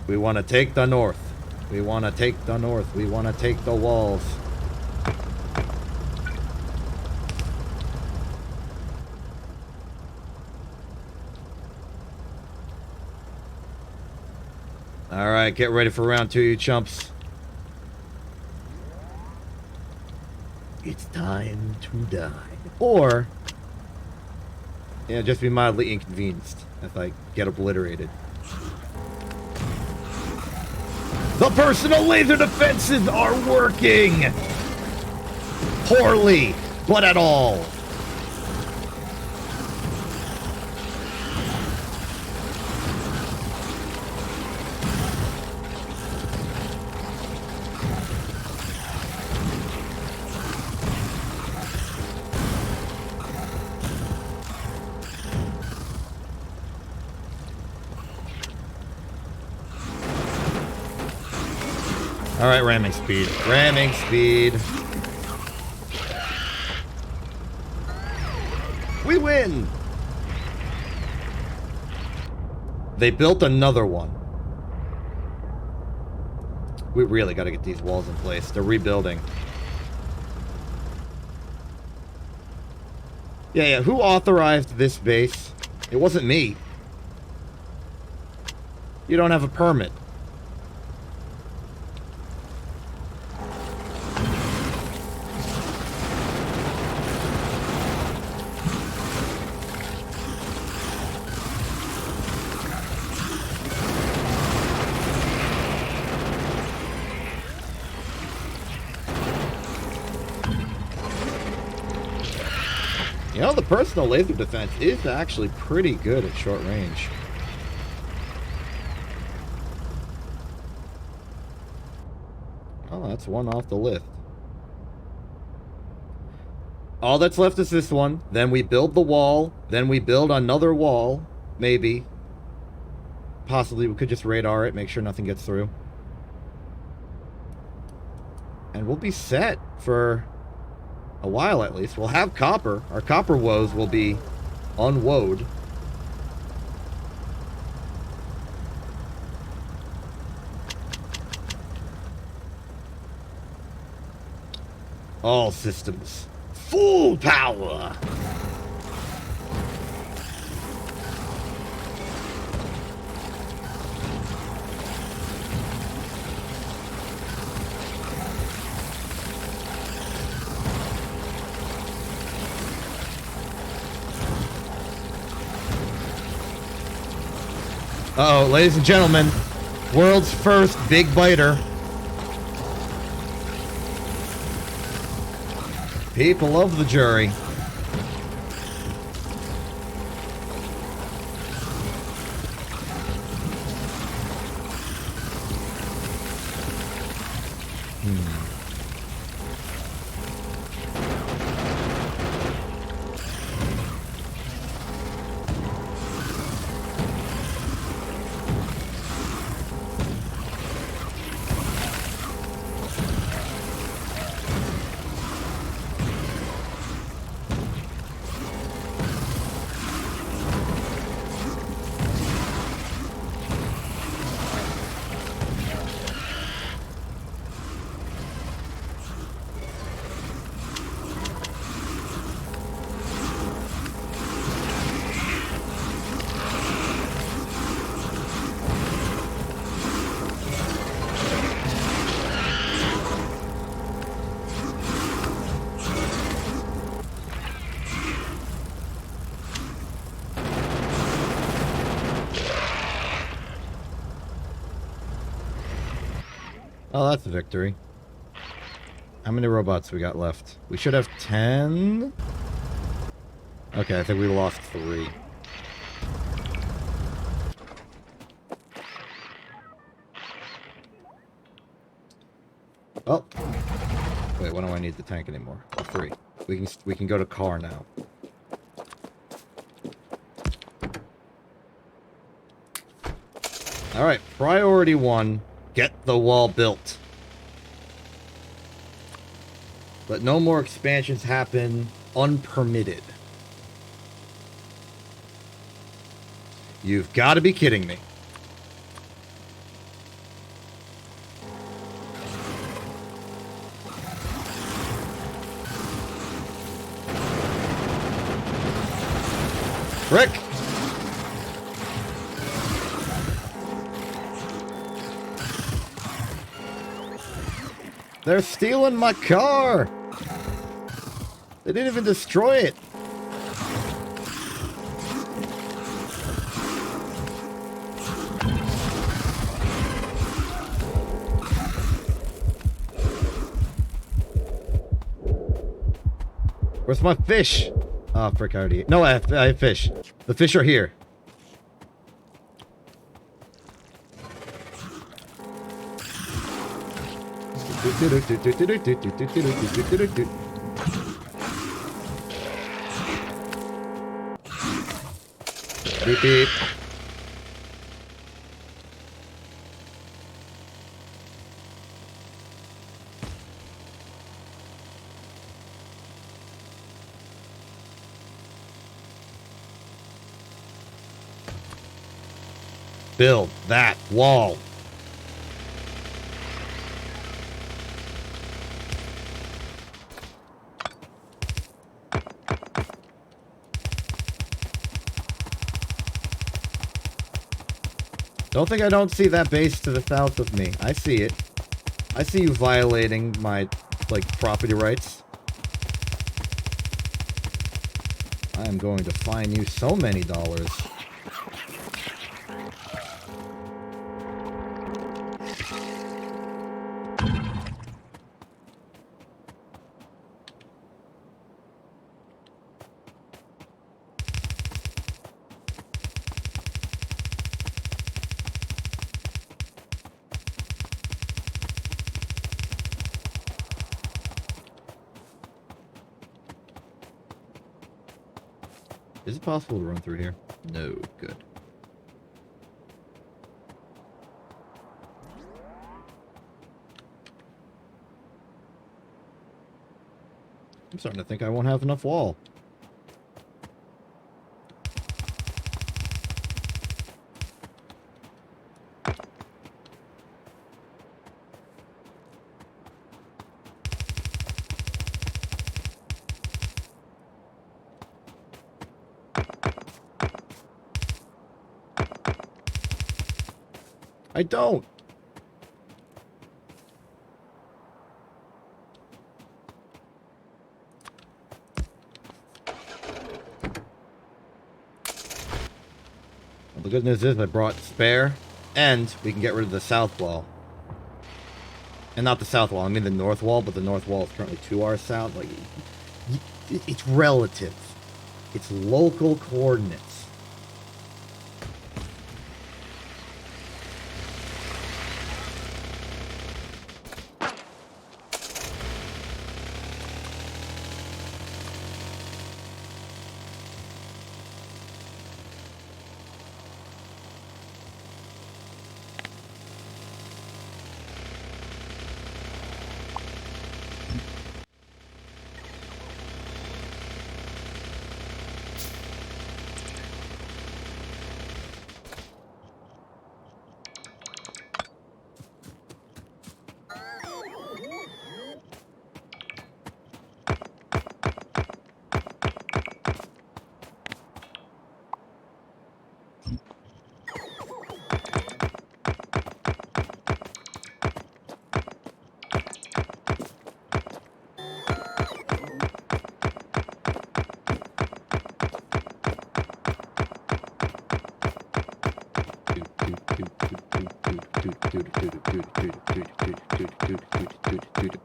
We want to take the north. We want to take the north. We want to take the walls. Alright, get ready for round 2, you chumps. It's time to die. Or, yeah, just be mildly inconvenienced if I get obliterated. The personal laser defenses are working! Poorly, but at all. Alright, ramming speed. Ramming speed. We win! They built another one. We really got to get these walls in place. They're rebuilding. Yeah. Who authorized this base? It wasn't me. You don't have a permit. You know, the personal laser defense is actually pretty good at short range. Oh, that's one off the list. All that's left is this one. Then we build the wall. Then we build another wall. Maybe. Possibly we could just radar it, make sure nothing gets through. And we'll be set for a while at least. We'll have copper. Our copper woes will be unwoed. All systems. Full power! Uh-oh, ladies and gentlemen, world's first big biter. People of the jury. Oh, that's a victory. How many robots we got left? We should have 10. Okay, I think we lost 3. Oh. Wait, when do I need the tank anymore? Oh, 3. We can go to car now. Alright, priority 1. Get the wall built. Let no more expansions happen unpermitted. You've got to be kidding me. Rick! They're stealing my car! They didn't even destroy it! Where's my fish? Oh, frick, I already... No, I have fish. The fish are here. Beep beep. build that wall. Don't think I don't see that base to the south of me. I see it. I see you violating my, like, property rights. I am going to fine you so many dollars. Is it possible to run through here? No. Good. I'm starting to think I won't have enough wall. I don't. Well, the good news is I brought spare, and we can get rid of the south wall. And not the south wall, I mean the north wall, but the north wall is currently to our south. Like, it's relative. It's local coordinates.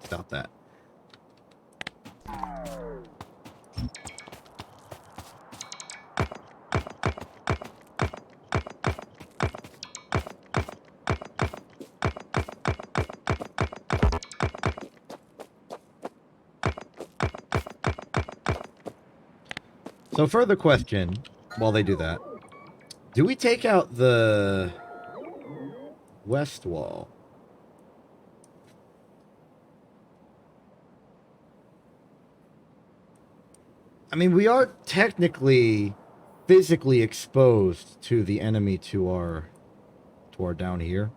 Stop that. So further question, while they do that, do we take out the west wall? I mean, we are technically physically exposed to the enemy to our down here.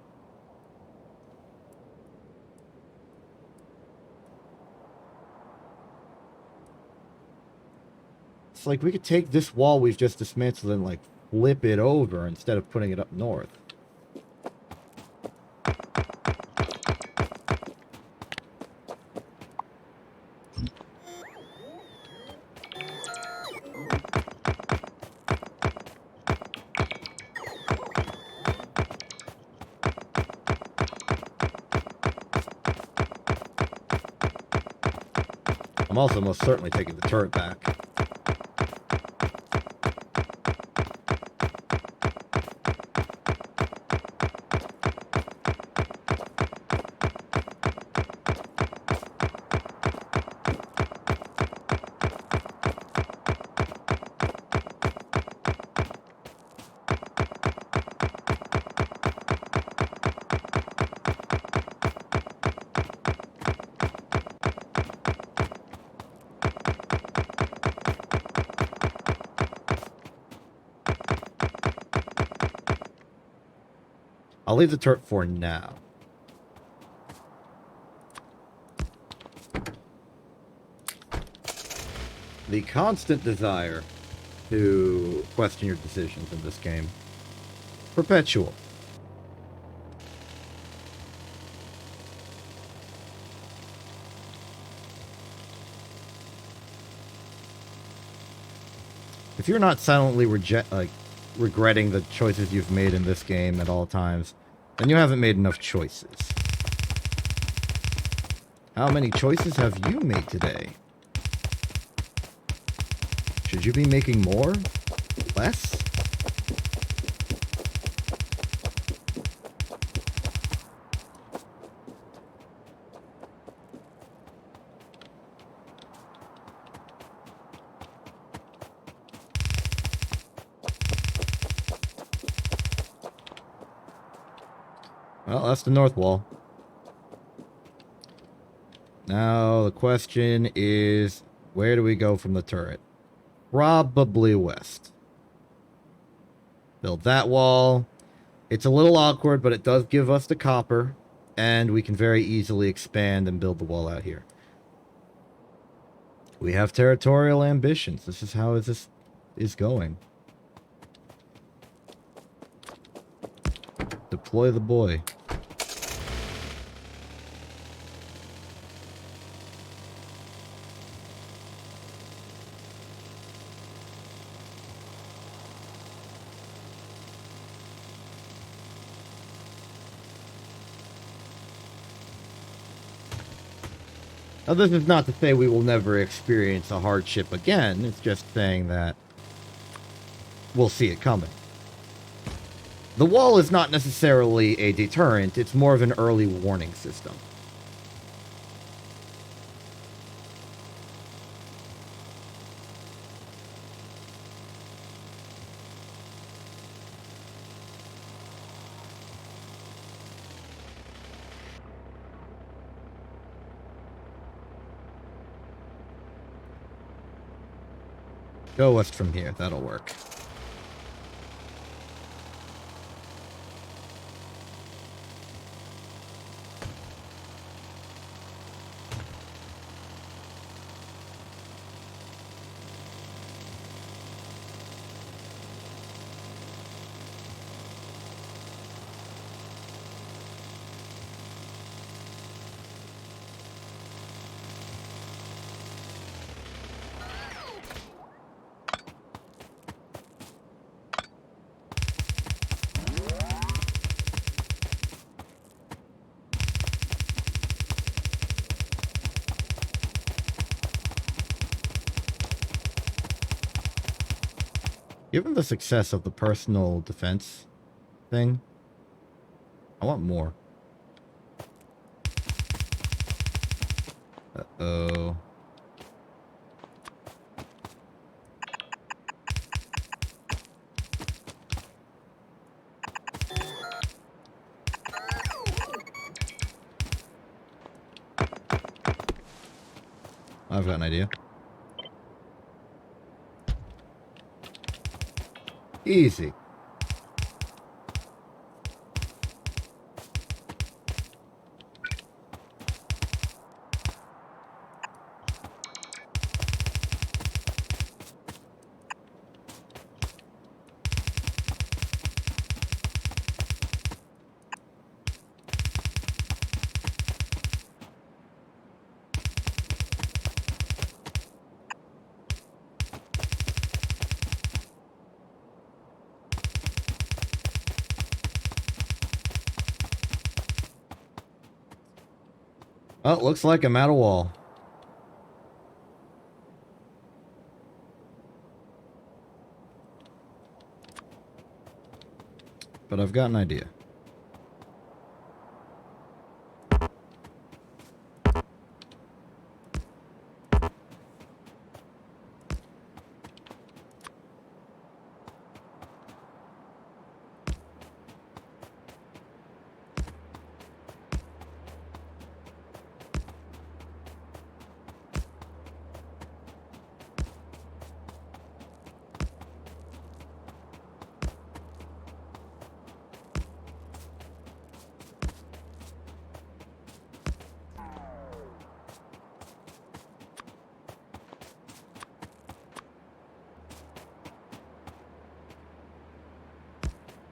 It's like we could take this wall we've just dismantled and like flip it over instead of putting it up north. I'm also most certainly taking the turret back. I'll leave the turret for now. The constant desire to question your decisions in this game. Perpetual. If you're not silently regretting the choices you've made in this game at all times, then you haven't made enough choices. How many choices have you made today? Should you be making more? Less? Well, that's the north wall. Now, the question is, where do we go from the turret? Probably west. Build that wall. It's a little awkward, but it does give us the copper, and we can very easily expand and build the wall out here. We have territorial ambitions. This is how this is going. Deploy the boy. Now, this is not to say we will never experience a hardship again. It's just saying that we'll see it coming. The wall is not necessarily a deterrent. It's more of an early warning system. Go west from here. That'll work. Given the success of the personal defense thing, I want more. Uh-oh. I've got an idea. Easy. Well, it looks like I'm at a wall. But I've got an idea.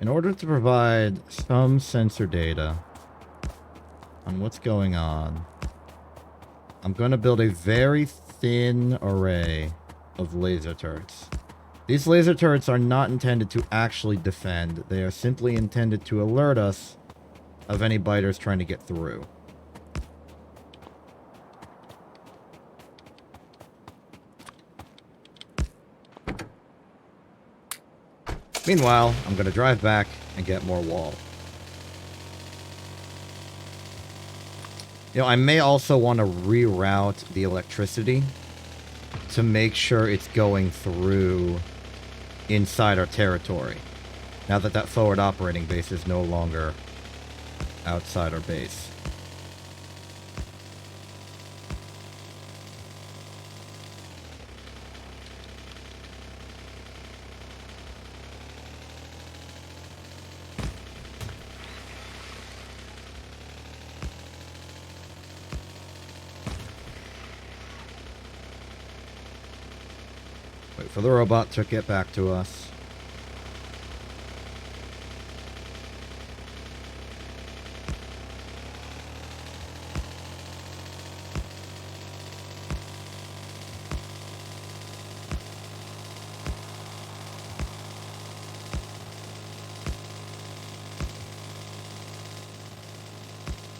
In order to provide some sensor data on what's going on, I'm going to build a very thin array of laser turrets. These laser turrets are not intended to actually defend. They are simply intended to alert us of any biters trying to get through. Meanwhile, I'm going to drive back and get more wall. You know, I may also want to reroute the electricity to make sure it's going through inside our territory. Now that that forward operating base is no longer outside our base. Wait for the robot to get back to us.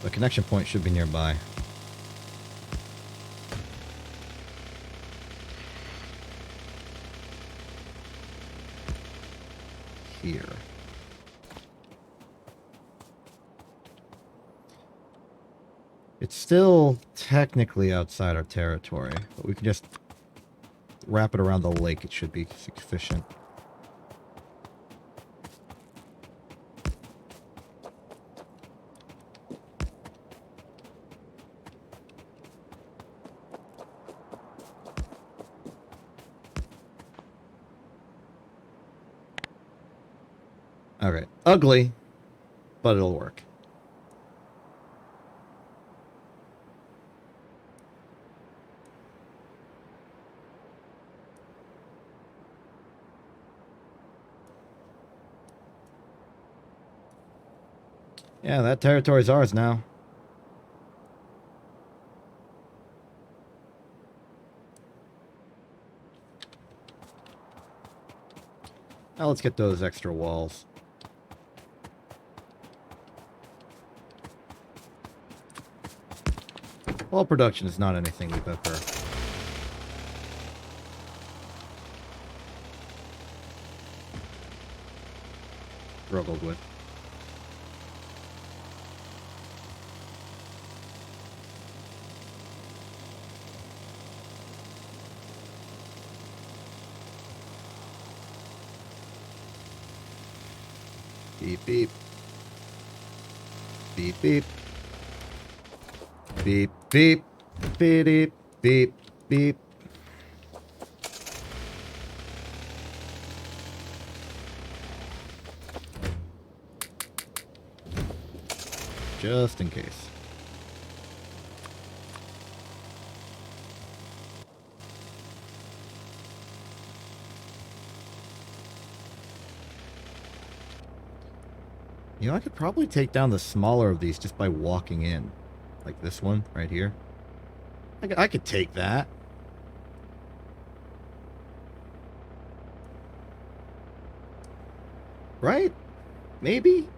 The connection point should be nearby. Here. It's still technically outside our territory, but we can just wrap it around the lake. It should be sufficient. Alright. Ugly, but it'll work. Yeah, that territory's ours now. Now let's get those extra walls. Wall production is not anything we've ever struggled with. Beep, beep. Beep, beep. Beep, beep. Beep, beep, beep. Just in case. You know, I could probably take down the smaller of these just by walking in. Like this one, right here. I could take that. Right? Maybe?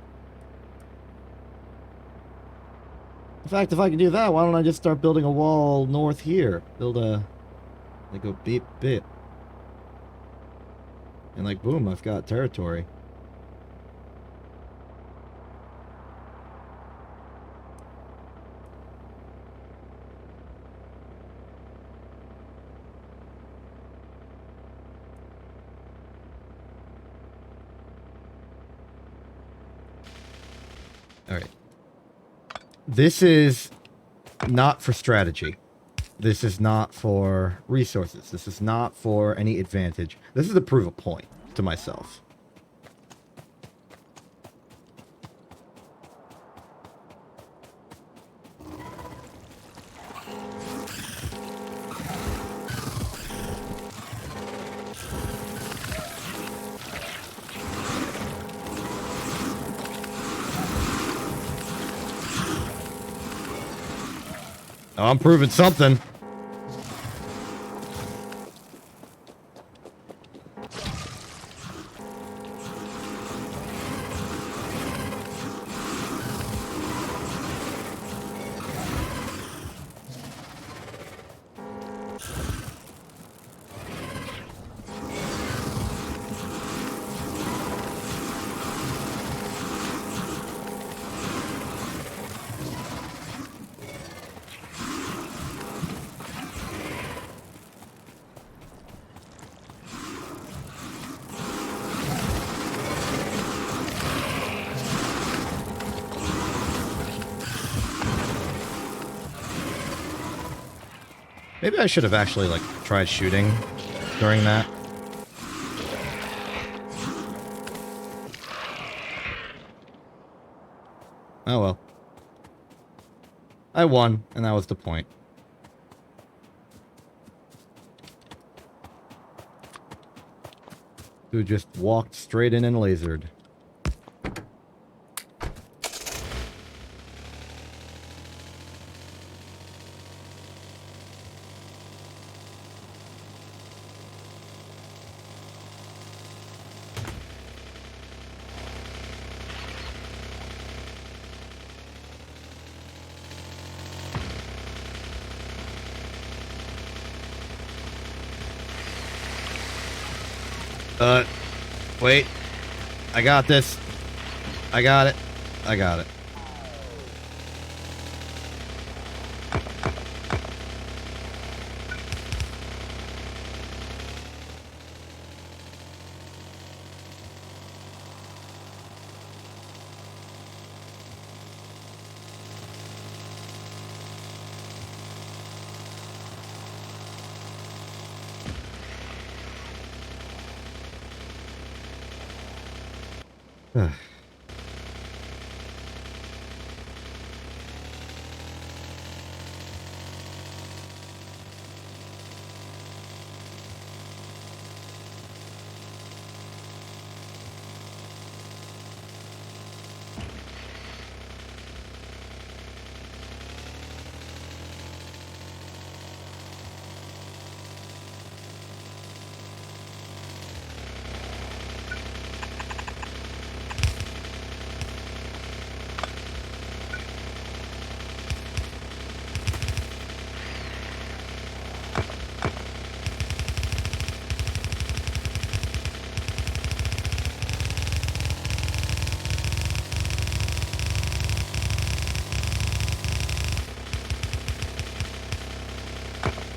In fact, if I can do that, why don't I just start building a wall north here? Build a... Like go beep, beep. And like, boom, I've got territory. Alright. This is not for strategy. This is not for resources. This is not for any advantage. This is to prove a point to myself. Oh, I'm proving something. Maybe I should have actually, like, tried shooting during that. Oh well. I won, and that was the point. Dude just walked straight in and lasered. Wait. I got this. I got it. I got it.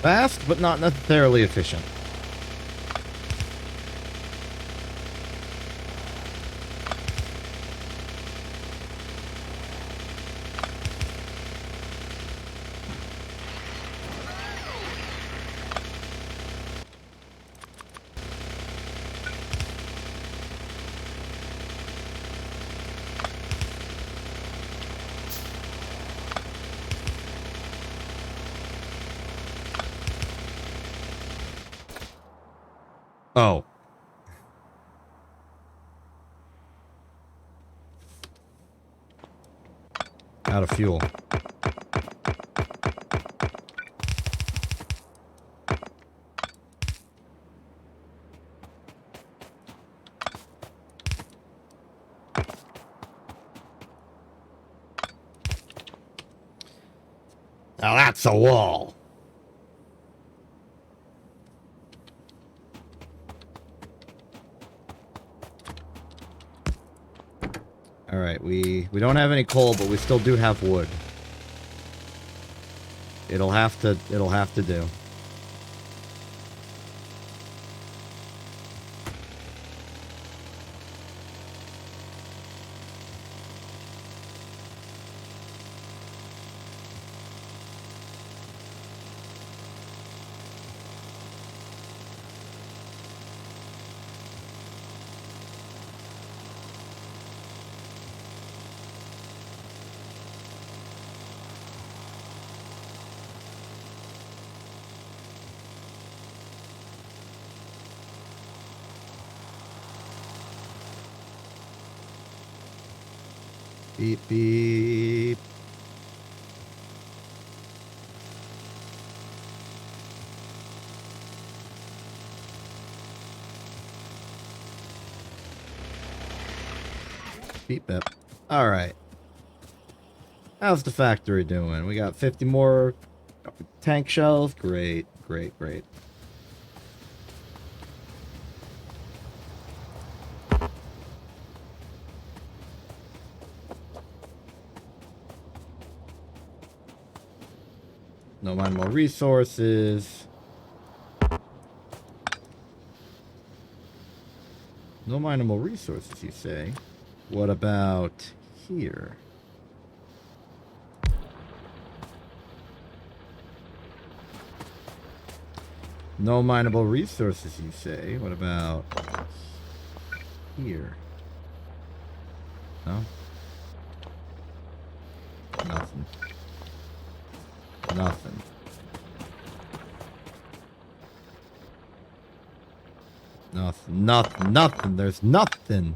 Fast, but not necessarily efficient. Oh. Out of fuel. Now that's a wall. Alright, we don't have any coal, but we still do have wood. It'll have to do. Beep, beep. Beep it. Alright. How's the factory doing? We got 50 more tank shells. Great, great, great. No mineable resources. No mineable resources, you say? What about here? No mineable resources, you say? What about here? No? Nothing. Nothing. Nothing. Nothing. Nothing. There's nothing.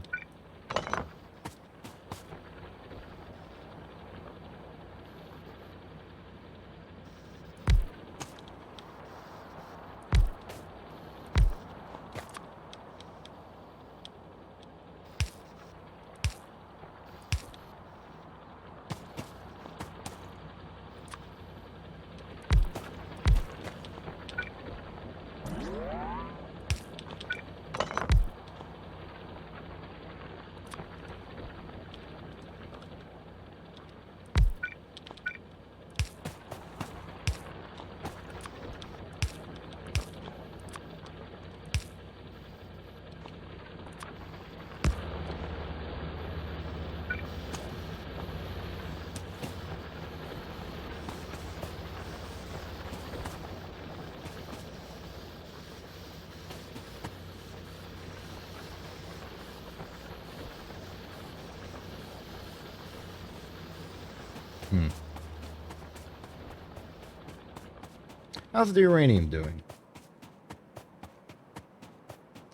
How's the uranium doing?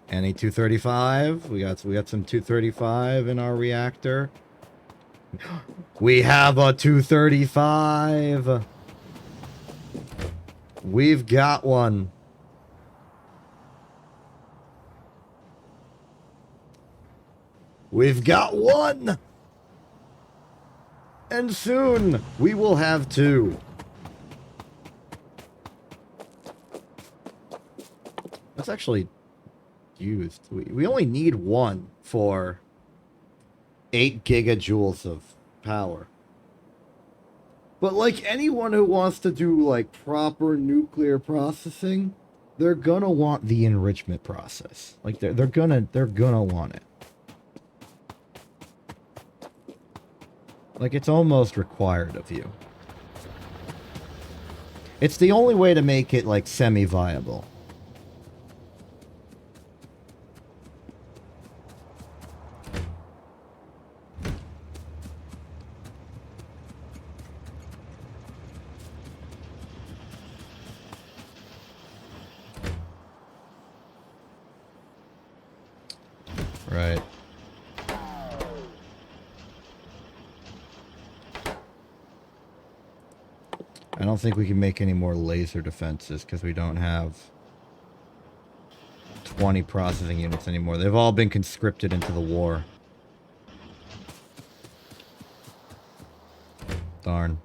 Any 235? We got some 235 in our reactor. We have a 235. We've got one. We've got one. And soon we will have two. That's actually used. We only need one for 8 gigajoules of power. But like anyone who wants to do like proper nuclear processing, they're gonna want the enrichment process. Like they're gonna want it. Like it's almost required of you. It's the only way to make it like semi-viable. Right. I don't think we can make any more laser defenses because we don't have 20 processing units anymore. They've all been conscripted into the war. Darn.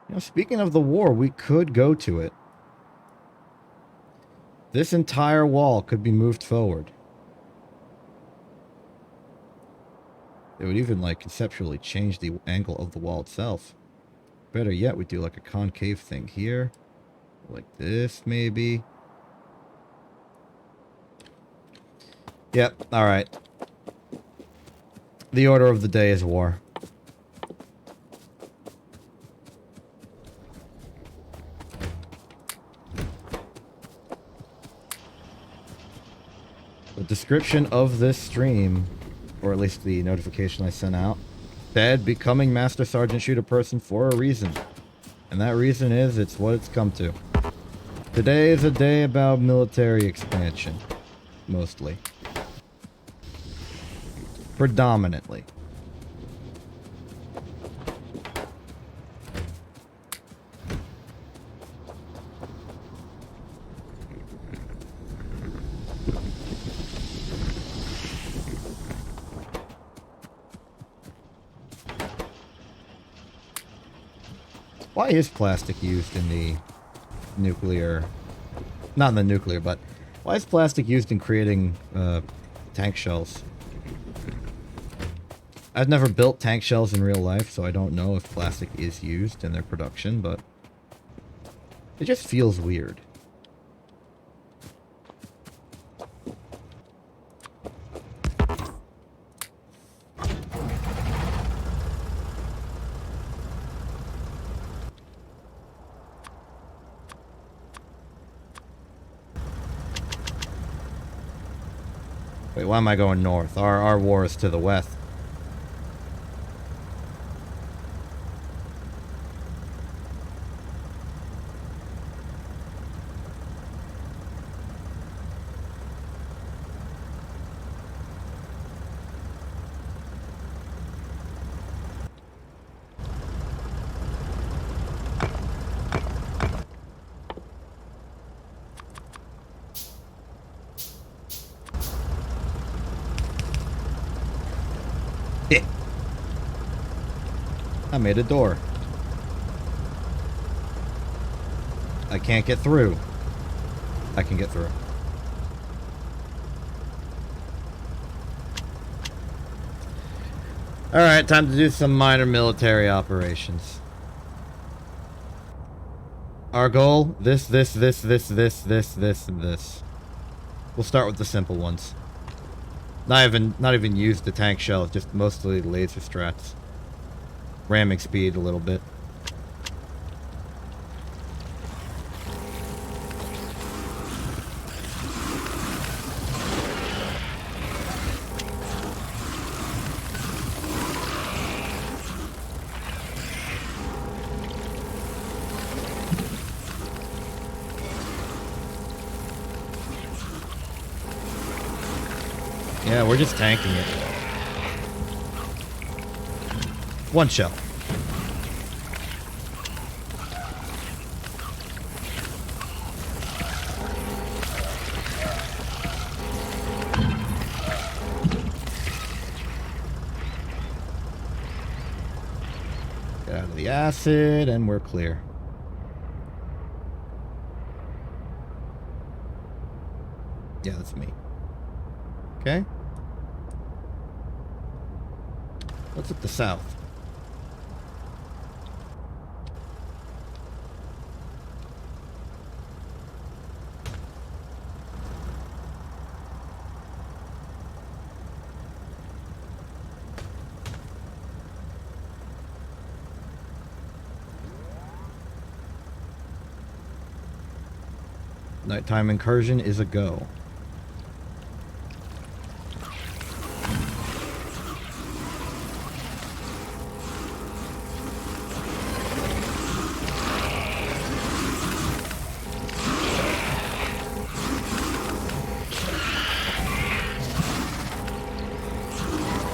You know, speaking of the war, we could go to it. This entire wall could be moved forward. It would even, like, conceptually change the angle of the wall itself. Better yet, we do, like, a concave thing here. Like this, maybe. Yep, alright. The order of the day is war. The description of this stream, or at least the notification I sent out, said becoming Master Sergeant Shoot a Person for a reason. And that reason is it's what it's come to. Today is a day about military expansion. Mostly. Predominantly. Why is plastic used in the nuclear... Not in the nuclear, but... Why is plastic used in creating tank shells? I've never built tank shells in real life, so I don't know if plastic is used in their production, but... It just feels weird. Wait, why am I going north? Our war is to the west. I made a door. I can't get through. I can get through. Alright, time to do some minor military operations. Our goal, this, and this. We'll start with the simple ones. Not even use the tank shells, just mostly laser strats. Ramming speed a little bit. Yeah, we're just tanking it. One shell. Get out of the acid, and we're clear. Yeah, that's me. Okay. What's at the south? Nighttime incursion is a go.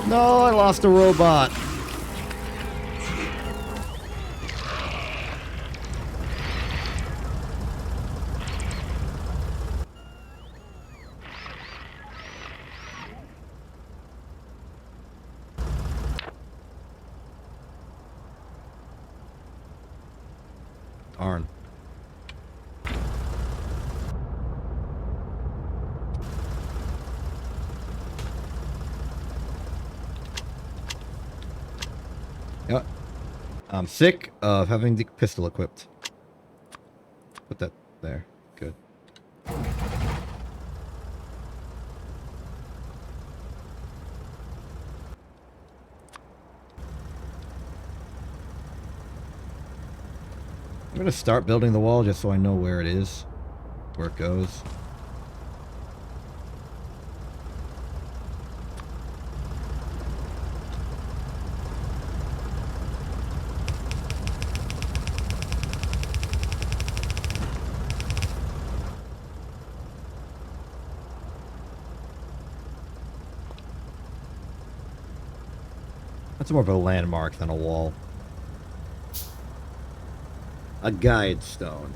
No, I lost a robot. Darn. Yeah. I'm sick of having the pistol equipped. Put that there. Good. I'm gonna start building the wall just so I know where it is, where it goes. That's more of a landmark than a wall. A guide stone.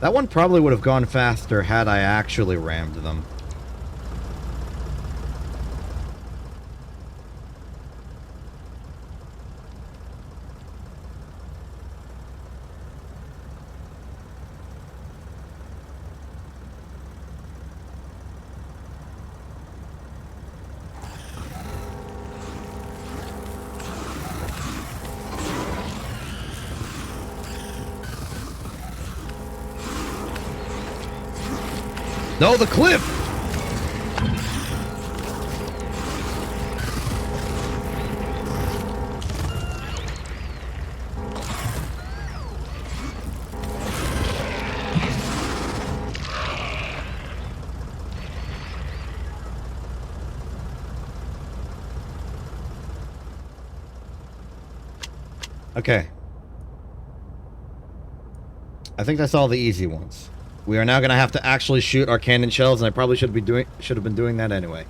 That one probably would have gone faster had I actually rammed them. No, the cliff! Okay. I think that's all the easy ones. We are now going to have to actually shoot our cannon shells, and I probably should have been doing that anyway.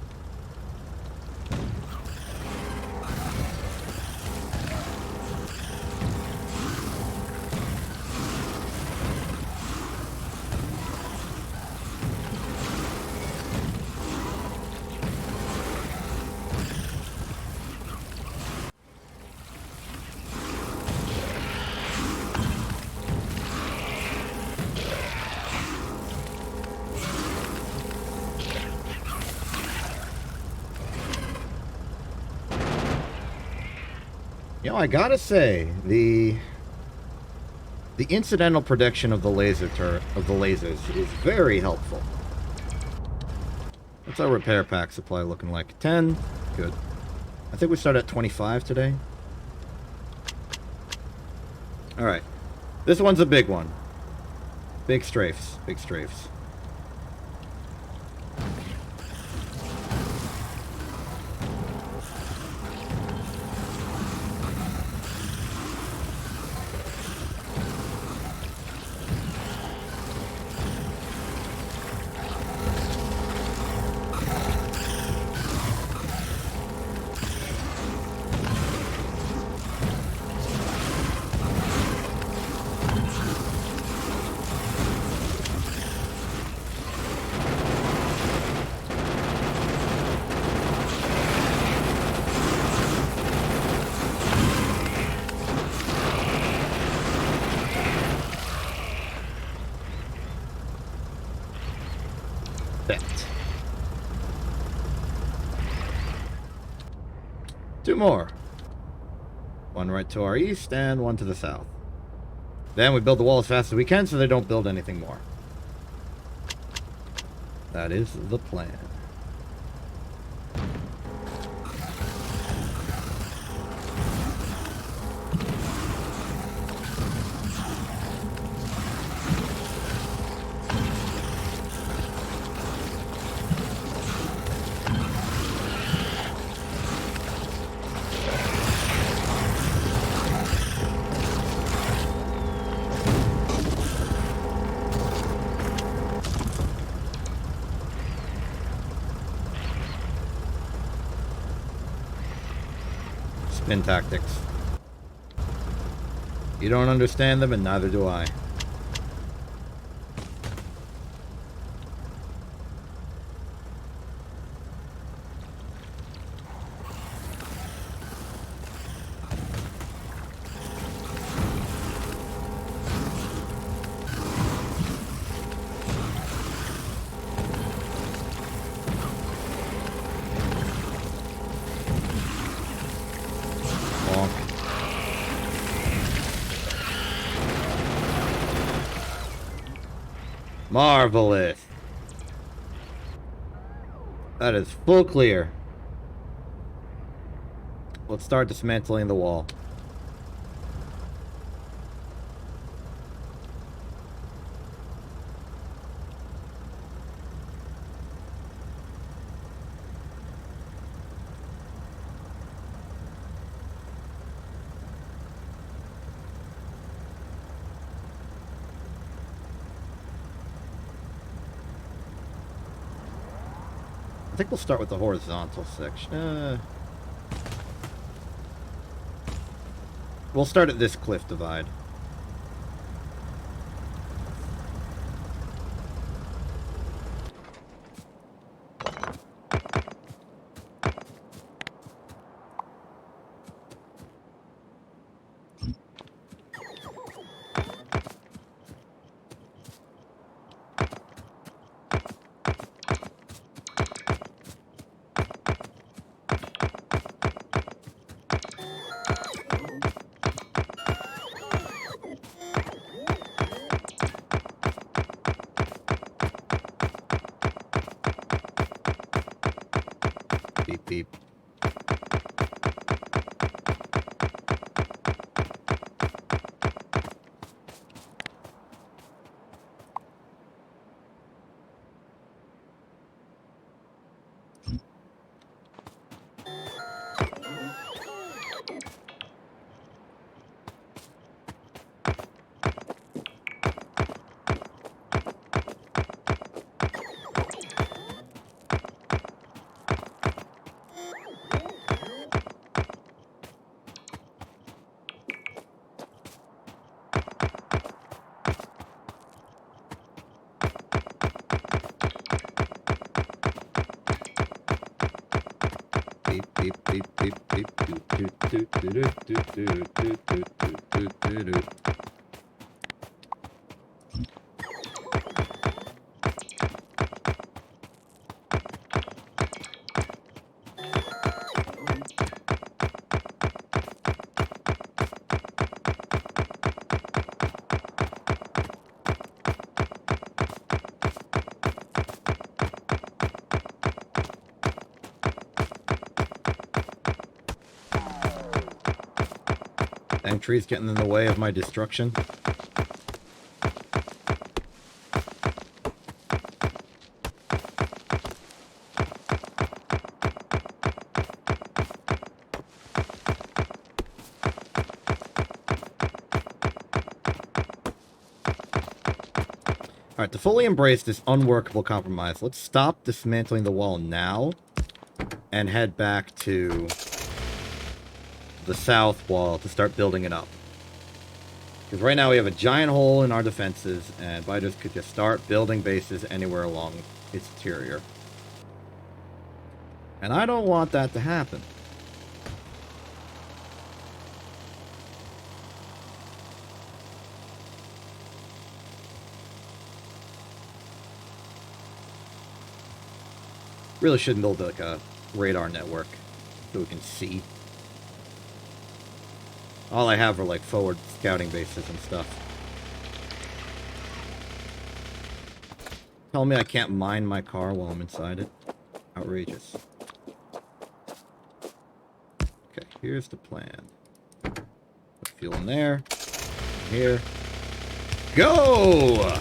You know, I gotta say, the incidental protection of the lasers is very helpful. What's our repair pack supply looking like? 10? Good. I think we start at 25 today. Alright. This one's a big one. Big strafes. Big strafes. Two more. One right to our east and one to the south. Then we build the wall as fast as we can so they don't build anything more. That is the plan. Spin tactics. You don't understand them, and neither do I. Marvelous. That is full clear. Let's start dismantling the wall. think we'll start with the horizontal section. We'll start at this cliff divide. Beep, beep. Dang trees getting in the way of my destruction. Alright, to fully embrace this unworkable compromise, let's stop dismantling the wall now and head back to the south wall to start building it up. Because right now we have a giant hole in our defenses, and Biters could just start building bases anywhere along its interior. And I don't want that to happen. Really shouldn't build like a radar network so we can see. All I have are like forward scouting bases and stuff. Tell me I can't mine my car while I'm inside it. Outrageous. Okay, here's the plan. Put fuel in there. Here. Go!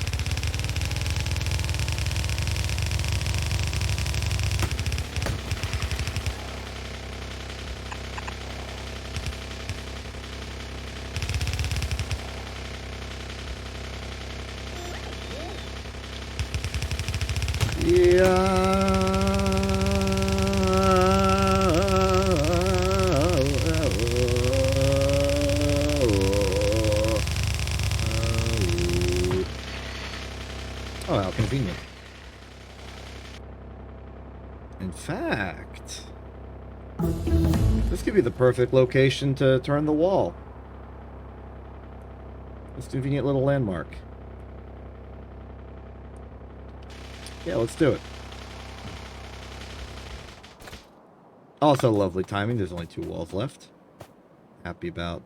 Oh, how convenient. In fact, this could be the perfect location to turn the wall. This convenient little landmark. Yeah, let's do it. Also, lovely timing. There's only 2 walls left. Happy about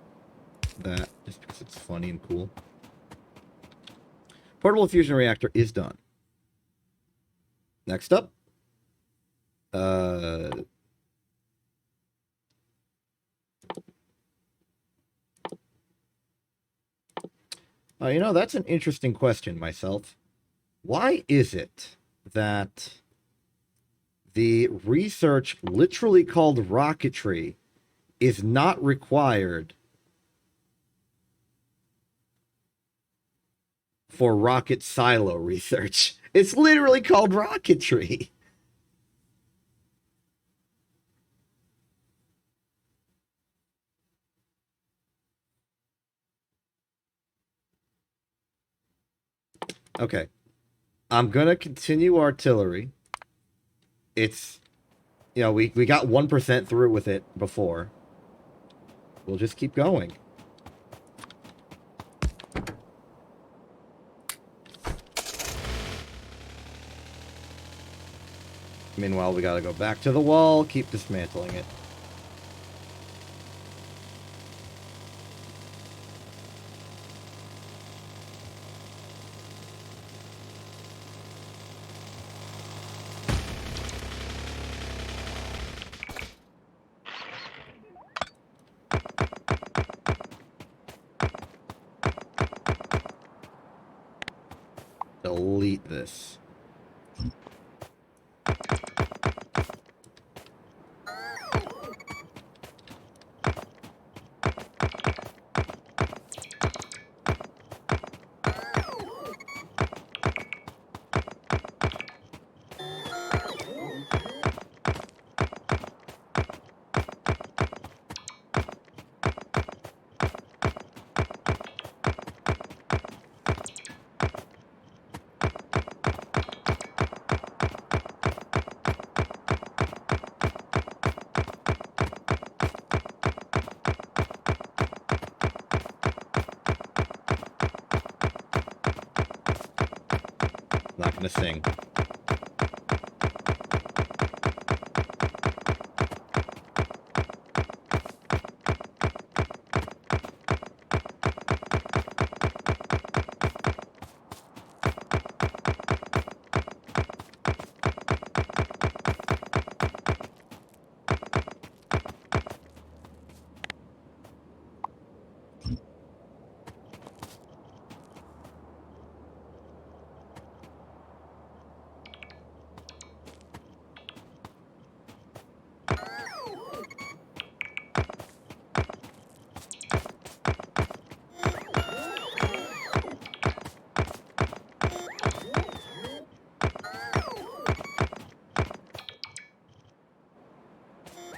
that, just because it's funny and cool. Portable fusion reactor is done. Next up. You know, that's an interesting question myself. Why is it that the research literally called rocketry is not required for rocket silo research? It's literally called rocketry. Okay. I'm gonna continue artillery. It's, you know, we got 1% through with it before. We'll just keep going. Meanwhile, we gotta go back to the wall, keep dismantling it. Delete this. Not gonna sing.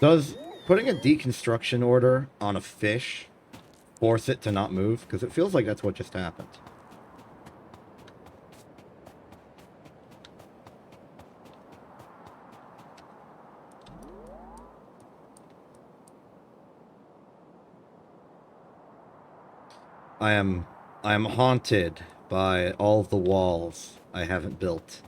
Does putting a deconstruction order on a fish force it to not move? Because it feels like that's what just happened. I am haunted by all of the walls I haven't built.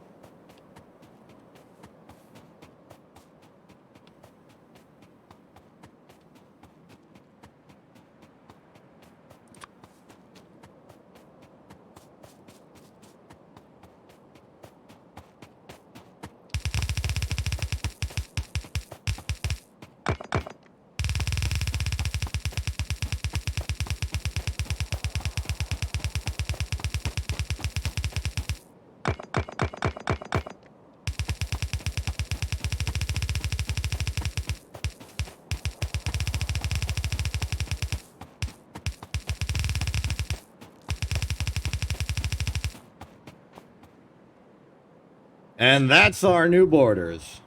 And that's our new borders.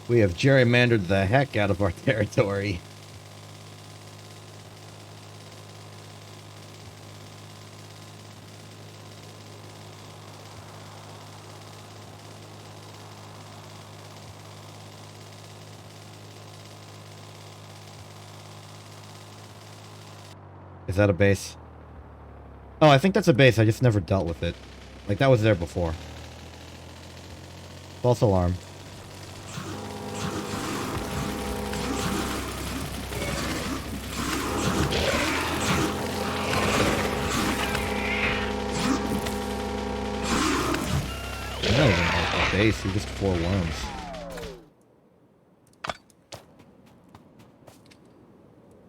We have gerrymandered the heck out of our territory. Is that a base? Oh, I think that's a base. I just never dealt with it. Like, that was there before. False alarm. That wasn't like a base. He just 4 worms.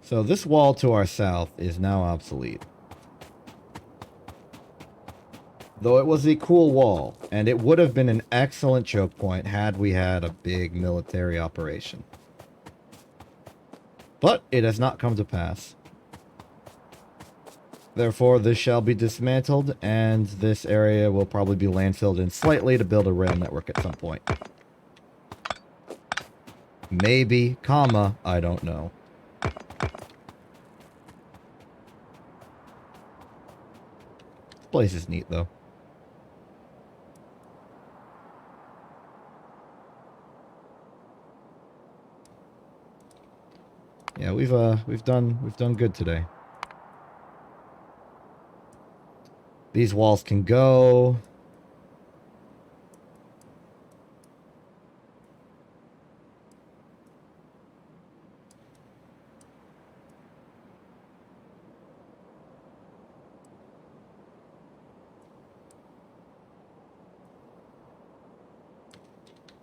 So this wall to our south is now obsolete. Though it was a cool wall, and it would have been an excellent choke point had we had a big military operation. But it has not come to pass. Therefore, this shall be dismantled, and this area will probably be landfilled in slightly to build a rail network at some point. Maybe, comma, I don't know. This place is neat, though. Yeah, we've done good today. These walls can go.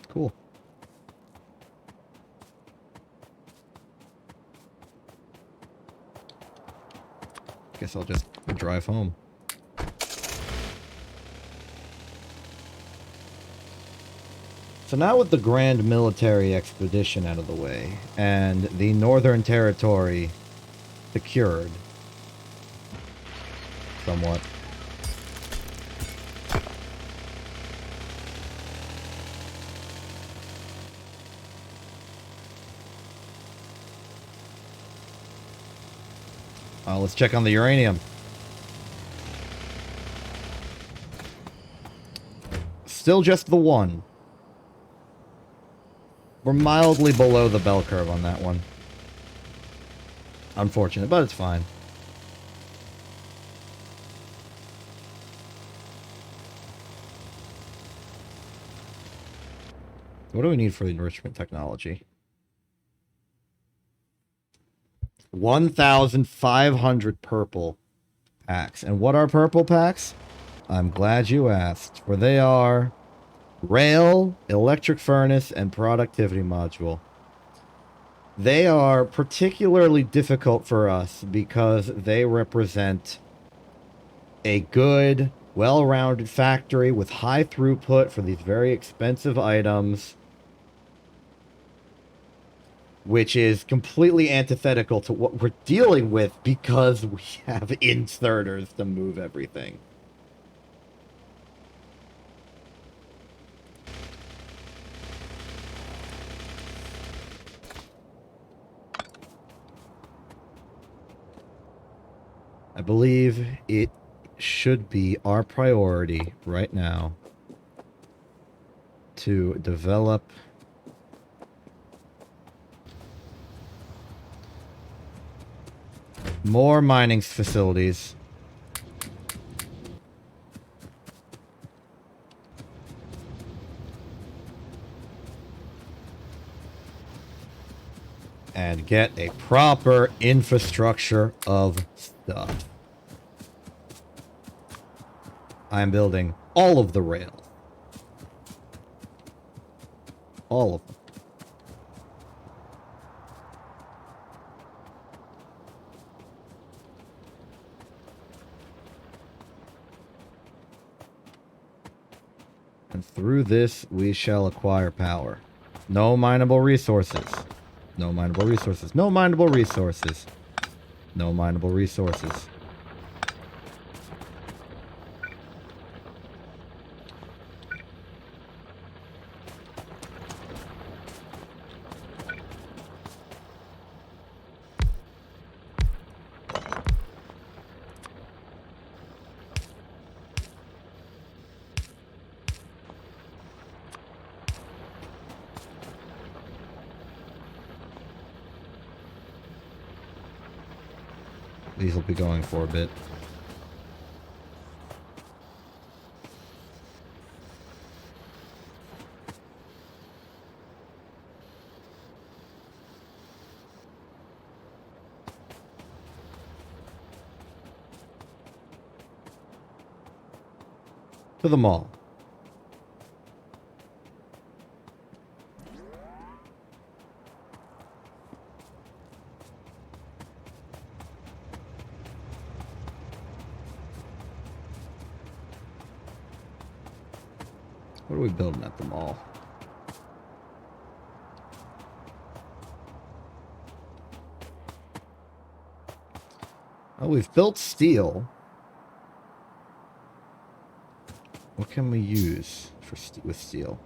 Cool. Guess I'll just drive home. So now with the grand military expedition out of the way, and the Northern Territory secured, somewhat. Let's check on the uranium. Still just the one. We're mildly below the bell curve on that one. Unfortunate, but it's fine. What do we need for the enrichment technology? 1,500 purple packs. And what are purple packs? I'm glad you asked, for they are rail, electric furnace, and productivity module. They are particularly difficult for us because they represent a good, well-rounded factory with high throughput for these very expensive items, which is completely antithetical to what we're dealing with because we have inserters to move everything. I believe it should be our priority right now to develop more mining facilities. And get a proper infrastructure of stuff. I'm building all of the rails. All of them. And through this, we shall acquire power. No mineable resources. No mineable resources. No mineable resources. No mineable resources. These will be going for a bit. To the mall. What are we building at the mall? Well, we've built steel. What can we use for with steel?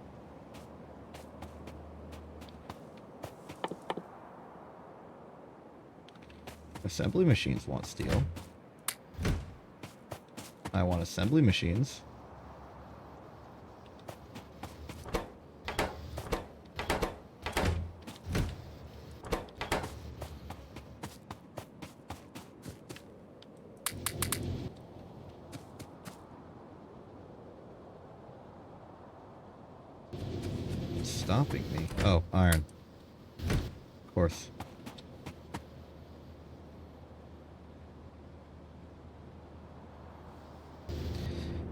Assembly machines want steel. I want assembly machines. It's stopping me. Oh, iron. Of course.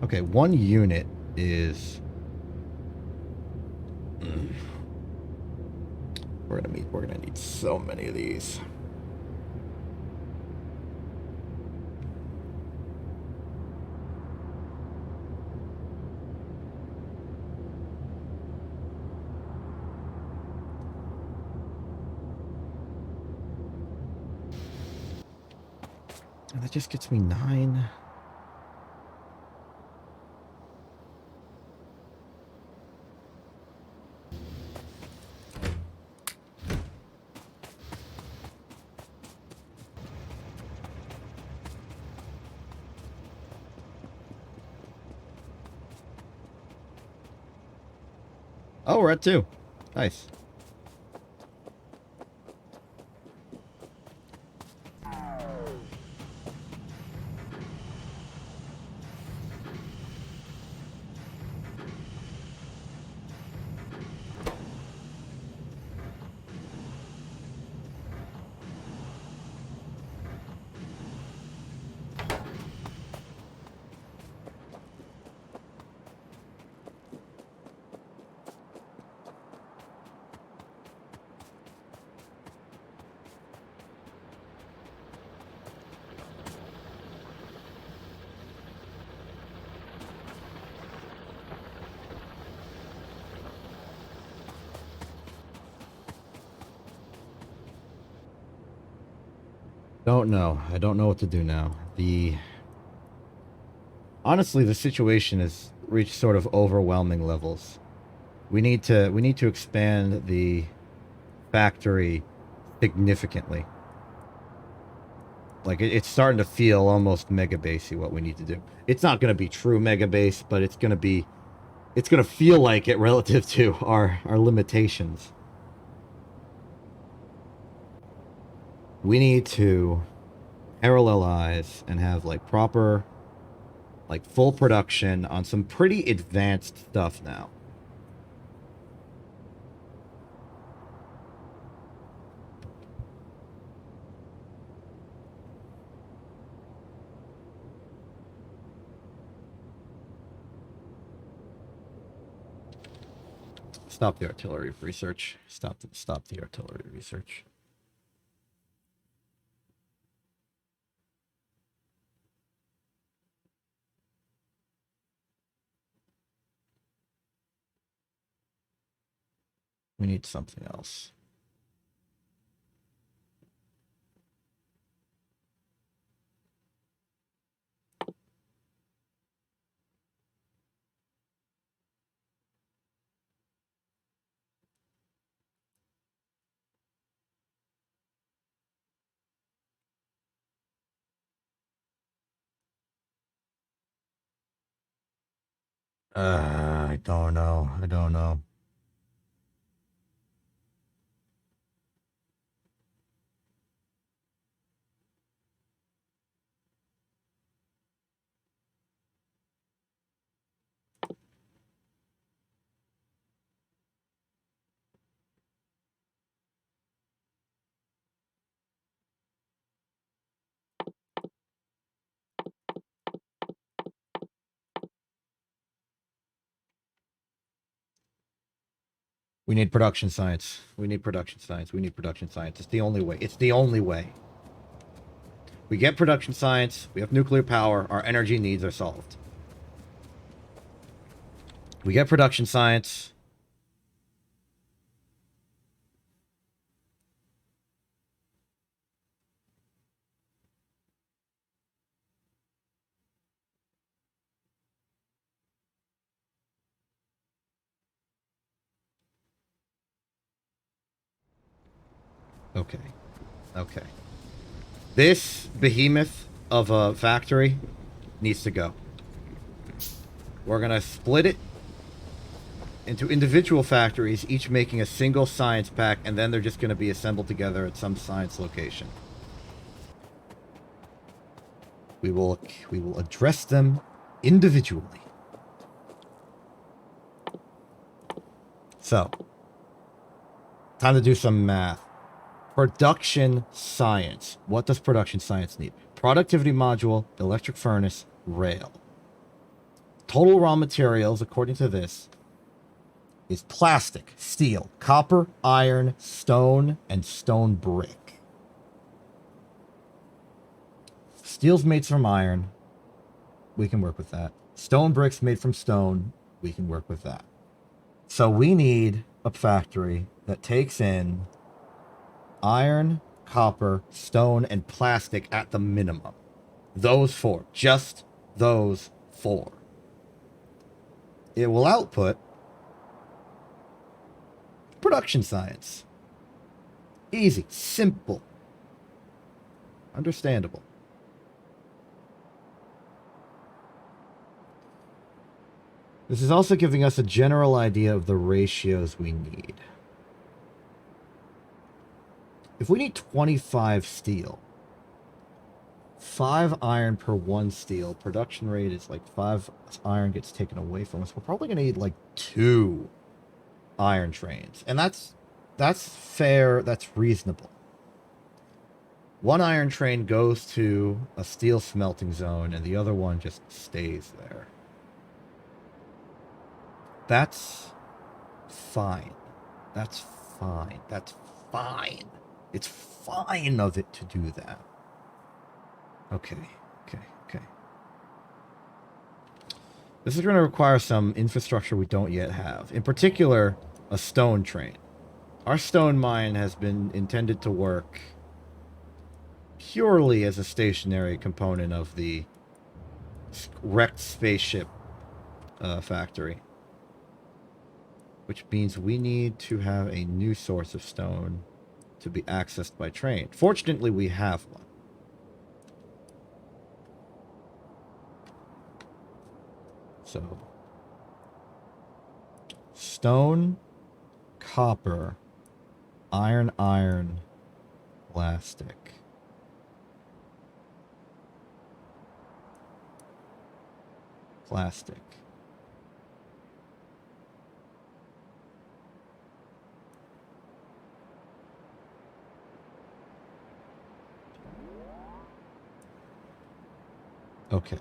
Okay, 1 unit is... We're gonna need so many of these. And that just gets me 9. Oh, we're at 2. Nice. Don't know. I don't know what to do now. Honestly, the situation has reached sort of overwhelming levels. We need to expand the factory significantly. Like it's starting to feel almost mega basey what we need to do. It's not going to be true mega base, but it's going to feel like it relative to our limitations. We need to parallelize and have like proper, like full production on some pretty advanced stuff now. Stop the artillery research. Stop the artillery research. We need something else. I don't know. I don't know. We need production science. We need production science. We need production science. It's the only way. It's the only way. We get production science. We have nuclear power. Our energy needs are solved. We get production science. Okay. Okay. This behemoth of a factory needs to go. We're gonna split it into individual factories, each making a single science pack, and then they're just gonna be assembled together at some science location. We will address them individually. So, time to do some math. Production science. What does production science need? Productivity module, electric furnace, rail. Total raw materials, according to this, is plastic, steel, copper, iron, stone, and stone brick. Steel's made from iron. We can work with that. Stone brick's made from stone. We can work with that. So we need a factory that takes in iron, copper, stone, and plastic at the minimum. Those four. Just those four. It will output production science. Easy. Simple. Understandable. This is also giving us a general idea of the ratios we need. If we need 25 steel, 5 iron per 1 steel, production rate is like 5 iron gets taken away from us. We're probably going to need like 2 iron trains. And that's fair, that's reasonable. 1 iron train goes to a steel smelting zone, and the other one just stays there. That's fine. That's fine. That's fine. It's fine of it to do that. Okay. This is going to require some infrastructure we don't yet have. In particular, a stone train. Our stone mine has been intended to work purely as a stationary component of the wrecked spaceship factory. Which means we need to have a new source of stone to be accessed by train. Fortunately, we have one. So, stone, copper, iron, plastic. Plastic. Okay.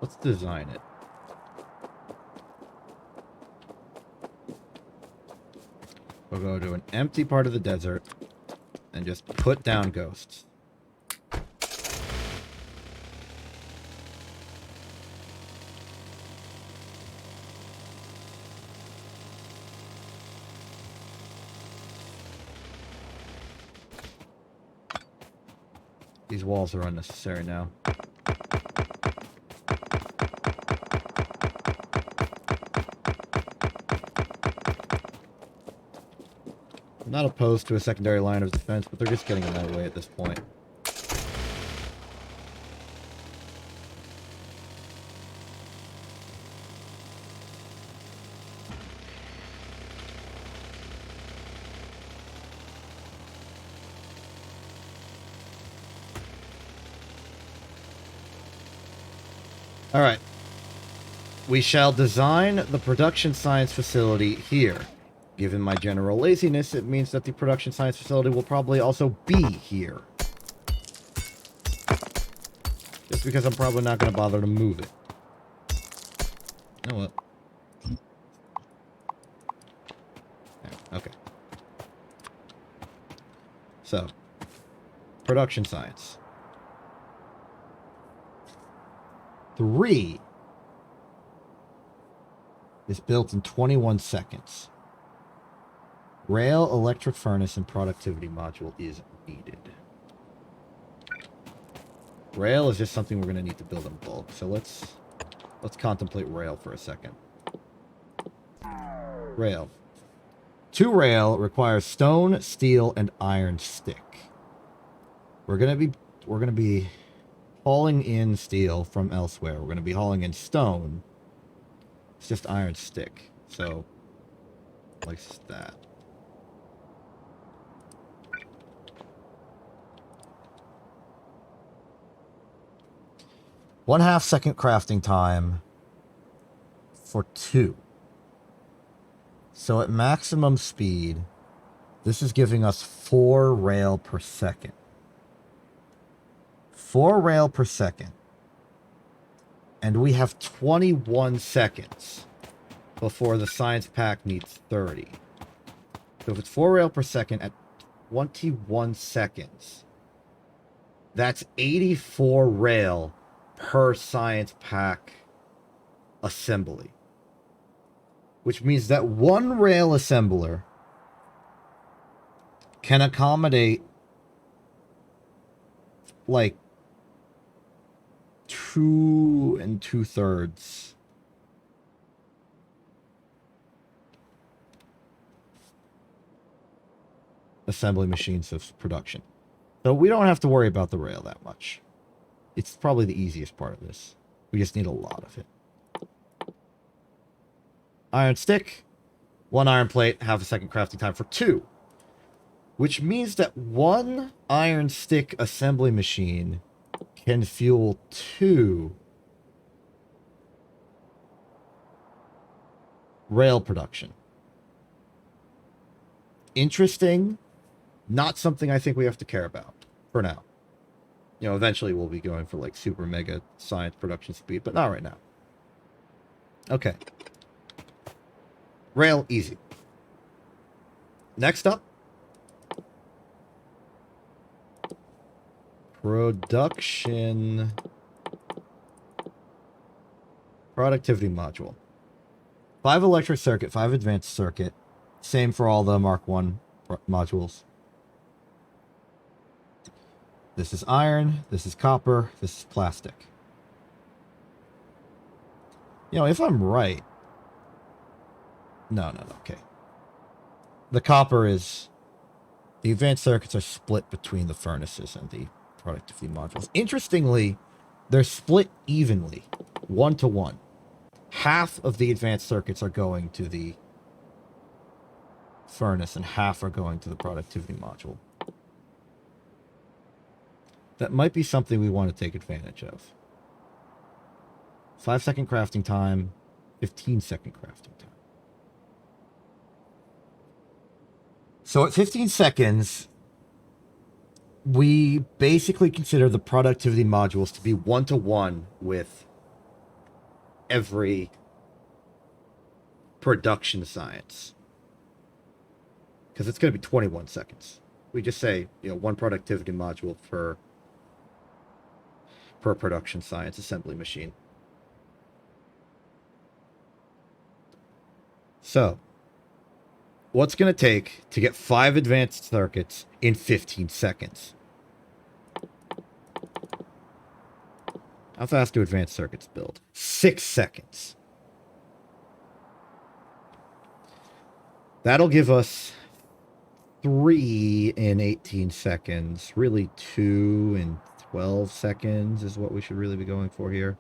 Let's design it. We'll go to an empty part of the desert and just put down ghosts. These walls are unnecessary now. I'm not opposed to a secondary line of defense, but they're just getting in my way at this point. All right. We shall design the production science facility here. Given my general laziness, it means that the production science facility will probably also be here. Just because I'm probably not going to bother to move it. You know what? Okay. So, production science. 3 is built in 21 seconds. Rail, electric furnace, and productivity module is needed. Rail is just something we're going to need to build in bulk. So let's contemplate rail for a second. Rail. 2 rail requires stone, steel, and iron stick. We're gonna be hauling in steel from elsewhere. We're gonna be hauling in stone. It's just iron stick. So like that. ½ second crafting time for 2. So at maximum speed, this is giving us 4 rail per second. 4 rail per second. And we have 21 seconds before the science pack needs 30. So if it's 4 rail per second at 21 seconds, that's 84 rail per science pack assembly. Which means that 1 rail assembler can accommodate like 2 2/3 assembly machines of production. So we don't have to worry about the rail that much. It's probably the easiest part of this. We just need a lot of it. Iron stick, 1 iron plate, ½ second crafting time for 2. Which means that 1 iron stick assembly machine can fuel 2 rail production. Interesting. Not something I think we have to care about for now. You know, eventually we'll be going for like super mega science production speed, but not right now. Okay. Rail, easy. Next up. Production. Productivity module. 5 electric circuit, 5 advanced circuit. Same for all the Mark 1 modules. This is iron, this is copper, this is plastic. You know, if I'm right... No, okay. The copper is... The advanced circuits are split between the furnaces and the productivity modules. Interestingly, they're split evenly, 1-to-1. Half of the advanced circuits are going to the furnace and half are going to the productivity module. That might be something we want to take advantage of. 5-second crafting time, 15-second crafting time. So at 15 seconds, we basically consider the productivity modules to be 1-to-1 with every production science. Because it's going to be 21 seconds. We just say, you know, 1 productivity module per production science assembly machine. So, what's going to take to get 5 advanced circuits in 15 seconds? How fast do advanced circuits build? 6 seconds. That'll give us 3 in 18 seconds. Really 2 in 12 seconds is what we should really be going for here.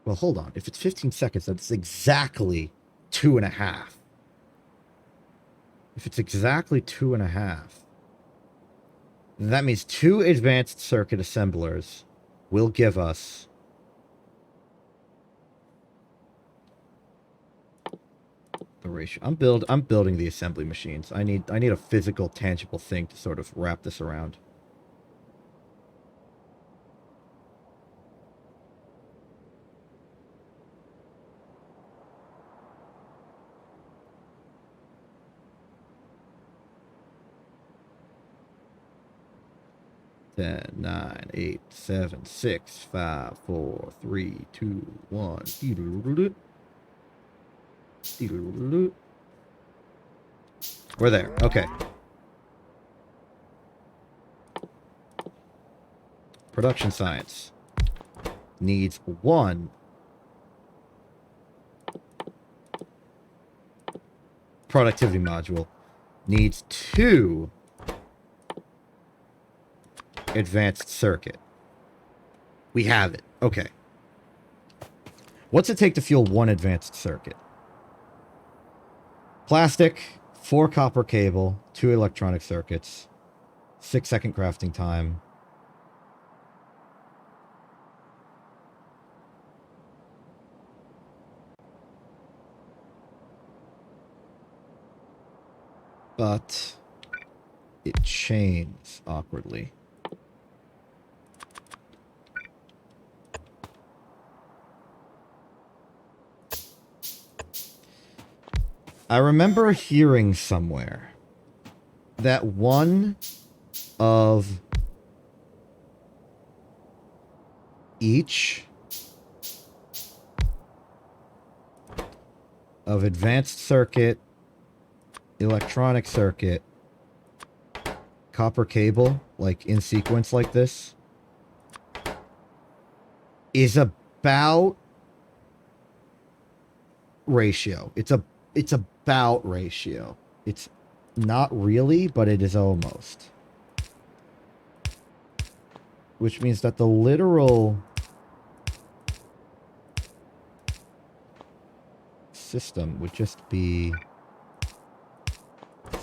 Well, hold on. If it's 15 seconds, that's exactly 2.5. If it's exactly 2.5, then that means 2 advanced circuit assemblers will give us the ratio. I'm building the assembly machines. I need a physical, tangible thing to sort of wrap this around. Ten, 9, 8, 7, 6, 5, 4, 3, 2, 1. We're there. Okay. Production science needs 1 productivity module, needs 2 advanced circuit. We have it. Okay. What's it take to fuel 1 advanced circuit? Plastic, 4 copper cable, 2 electronic circuits, 6-second crafting time. But it chains awkwardly. I remember hearing somewhere that one of each of advanced circuit, electronic circuit, copper cable, like in sequence like this, is about ratio. It's about ratio. It's not really, but it is almost. Which means that the literal system would just be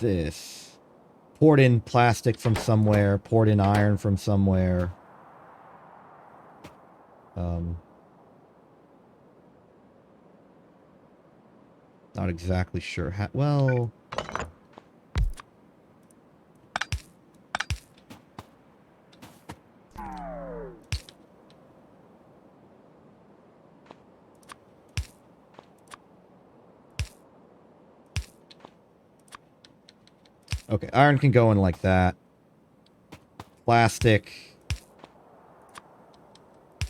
this. Poured in plastic from somewhere, poured in iron from somewhere. Not exactly sure how. Well, okay, iron can go in like that. Plastic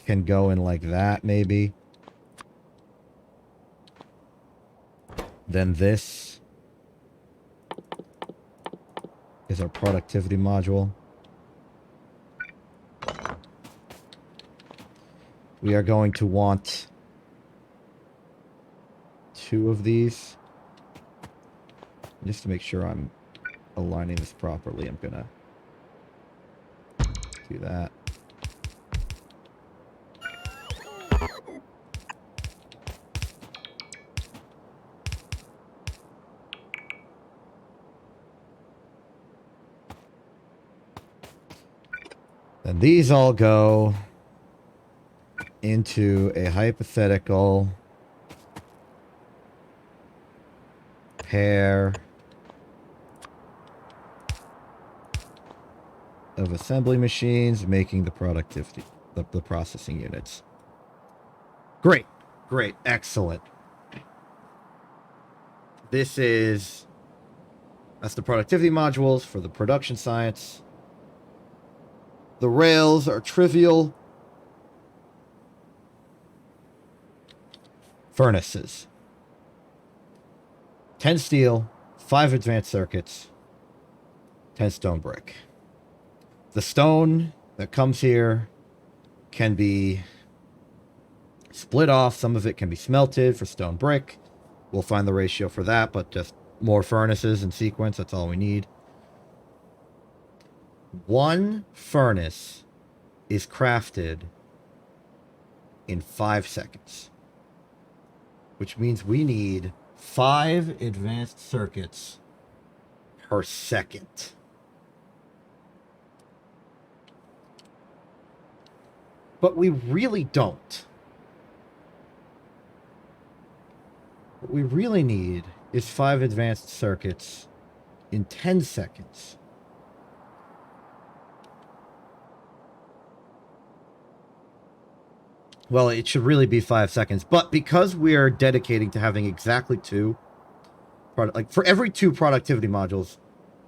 can go in like that, maybe. Then this is our productivity module. We are going to want 2 of these. Just to make sure I'm aligning this properly, I'm gonna do that. Then these all go into a hypothetical pair of assembly machines making the productivity, the processing units. Great, great, excellent. That's the productivity modules for the production science. The rails are trivial. Furnaces. 10 steel, 5 advanced circuits, 10 stone brick. The stone that comes here can be split off. Some of it can be smelted for stone brick. We'll find the ratio for that, but just more furnaces in sequence. That's all we need. 1 furnace is crafted in 5 seconds, which means we need 5 advanced circuits per second. But we really don't. What we really need is 5 advanced circuits in 10 seconds. Well, it should really be 5 seconds, but because we are dedicating to having exactly 2, like for every 2 productivity modules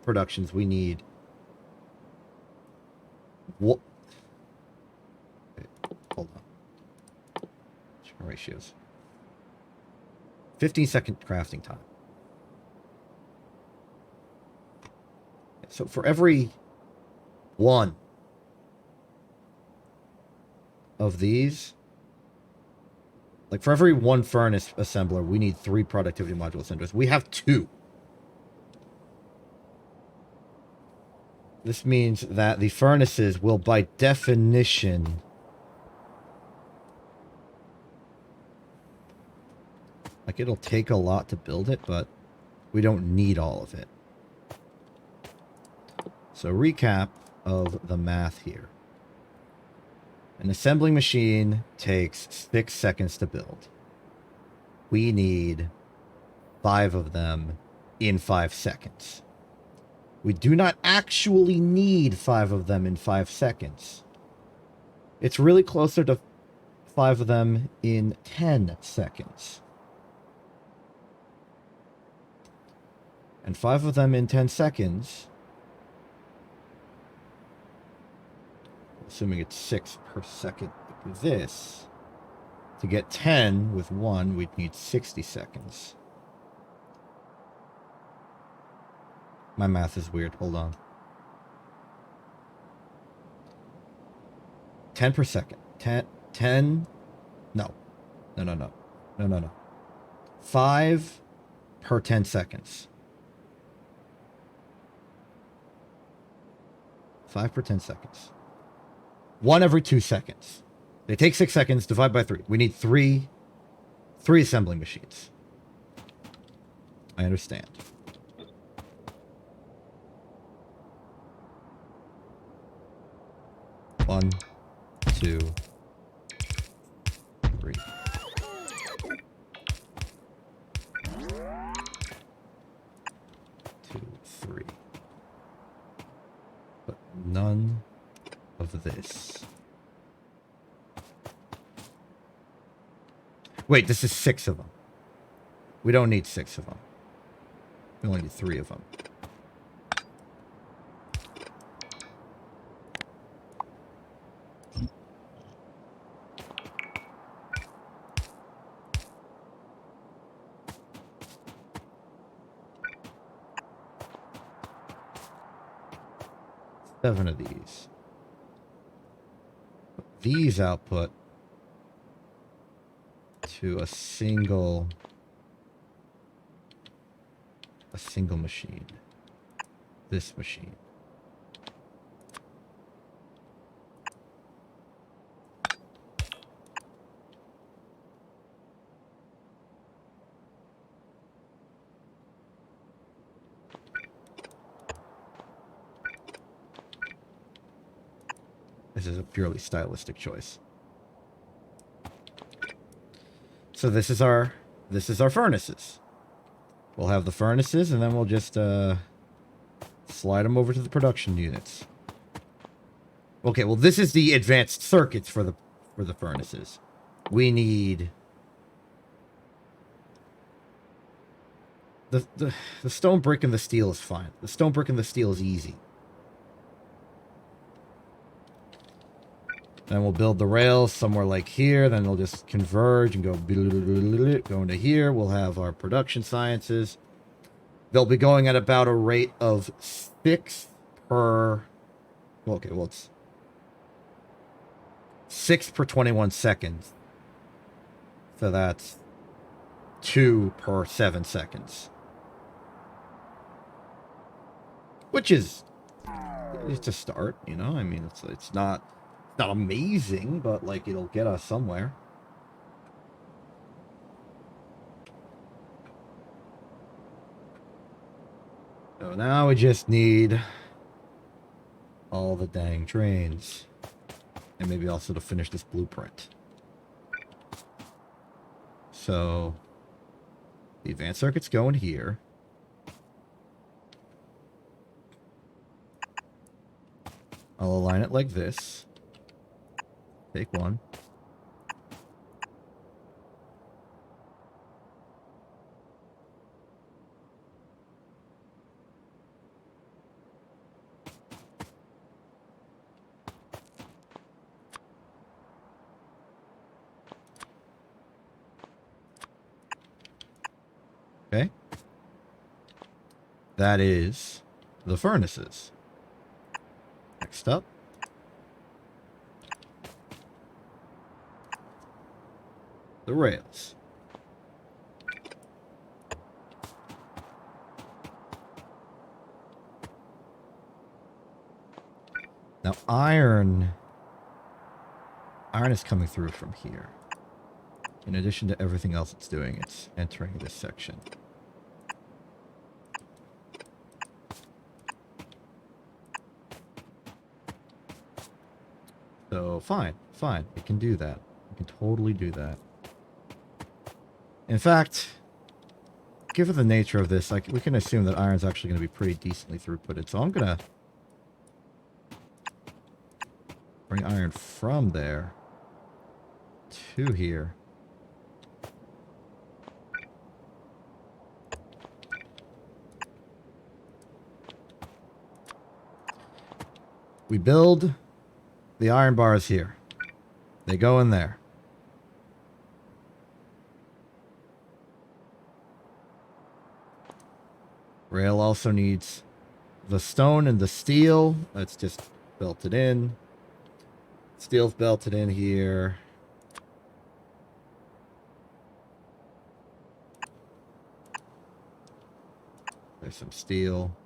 productions, we need what? Hold on. Ratios. 15-second crafting time. So for every 1 of these, like for every 1 furnace assembler, we need 3 productivity module assemblers. We have 2. This means that the furnaces will, by definition, like, it'll take a lot to build it, but we don't need all of it. So, recap of the math here. An assembling machine takes 6 seconds to build. We need 5 of them in 5 seconds. We do not actually need 5 of them in 5 seconds. It's really closer to 5 of them in 10 seconds. And 5 of them in 10 seconds, assuming it's 6 per second like this, to get 10 with 1, we'd need 60 seconds. My math is weird. Hold on. 10 per second. 10. No. 5 per 10 seconds. 5 per 10 seconds. 1 every 2 seconds. They take 6 seconds, divide by 3. We need 3 assembling machines. I understand. One, 2, 3. 2, 3. But none of this. Wait, this is 6 of them. We don't need 6 of them. We only need 3 of them. Seven of these. These output to a single machine. This machine. This is a purely stylistic choice. So this is our furnaces. We'll have the furnaces, and then we'll just slide them over to the production units. Okay, well this is the advanced circuits for the furnaces. We need the stone brick and the steel is fine. The stone brick and the steel is easy. Then we'll build the rails somewhere like here. Then they'll just converge and go into here. We'll have our production sciences. They'll be going at about a rate of 6 per... Okay, well, it's 6 per 21 seconds. So that's 2 per 7 seconds. Which is... It's a start, you know? I mean, it's not amazing, but like it'll get us somewhere. So now we just need all the dang trains, and maybe also to finish this blueprint. So the advanced circuit's going here. I'll align it like this. Take one. Okay. That is the furnaces. Next up. the rails. Now iron is coming through from here. In addition to everything else it's doing, it's entering this section. So fine, it can do that. It can totally do that. In fact, given the nature of this, like, we can assume that iron's actually going to be pretty decently throughputed. So I'm going to bring iron from there to here. We build the iron bars here. They go in there. Rail also needs the stone and the steel. Let's just belt it in. Steel's belted in here. There's some steel.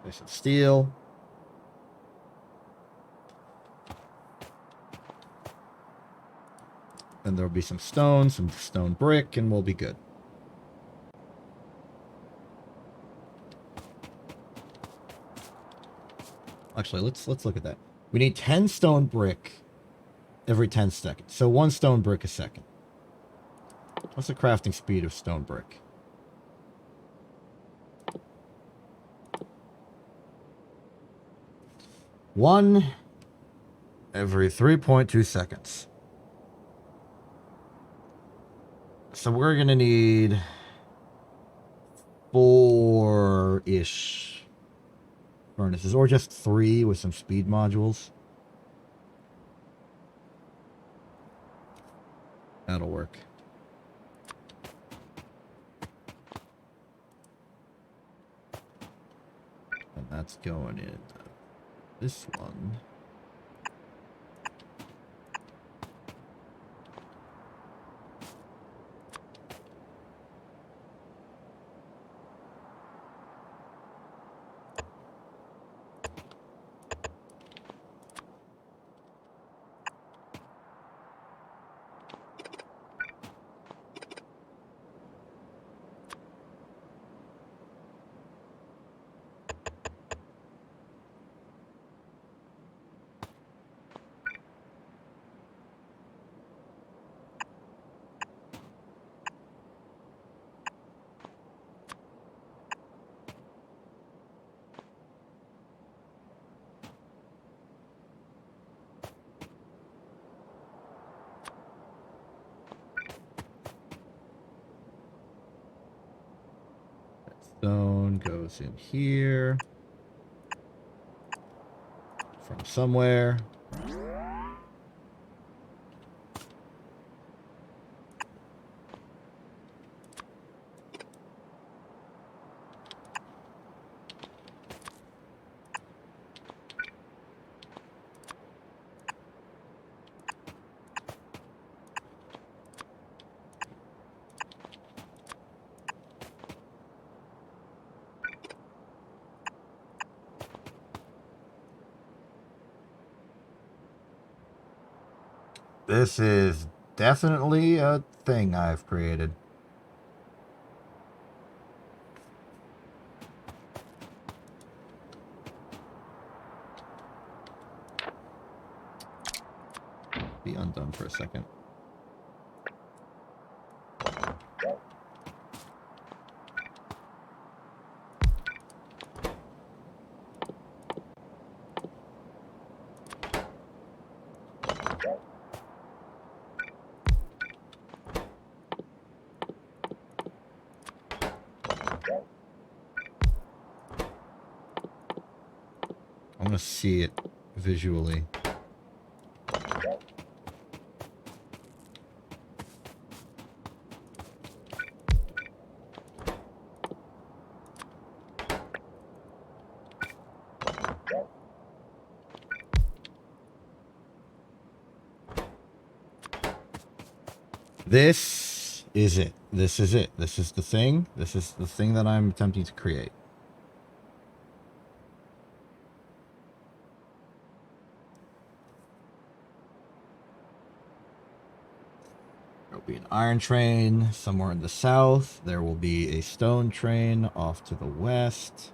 There's some steel. And there'll be some stone brick, and we'll be good. Actually, let's look at that. We need 10 stone brick every 10 seconds. So 1 stone brick a second. What's the crafting speed of stone brick? One every 3.2 seconds. So we're going to need 4-ish furnaces, or just 3 with some speed modules. That'll work. And that's going in this one. Stone goes in here from somewhere. This is definitely a thing I've created. Be undone for a second. I want to see it visually. This is it. This is it. This is the thing. This is the thing that I'm attempting to create. There will be an iron train somewhere in the south. There will be a stone train off to the west.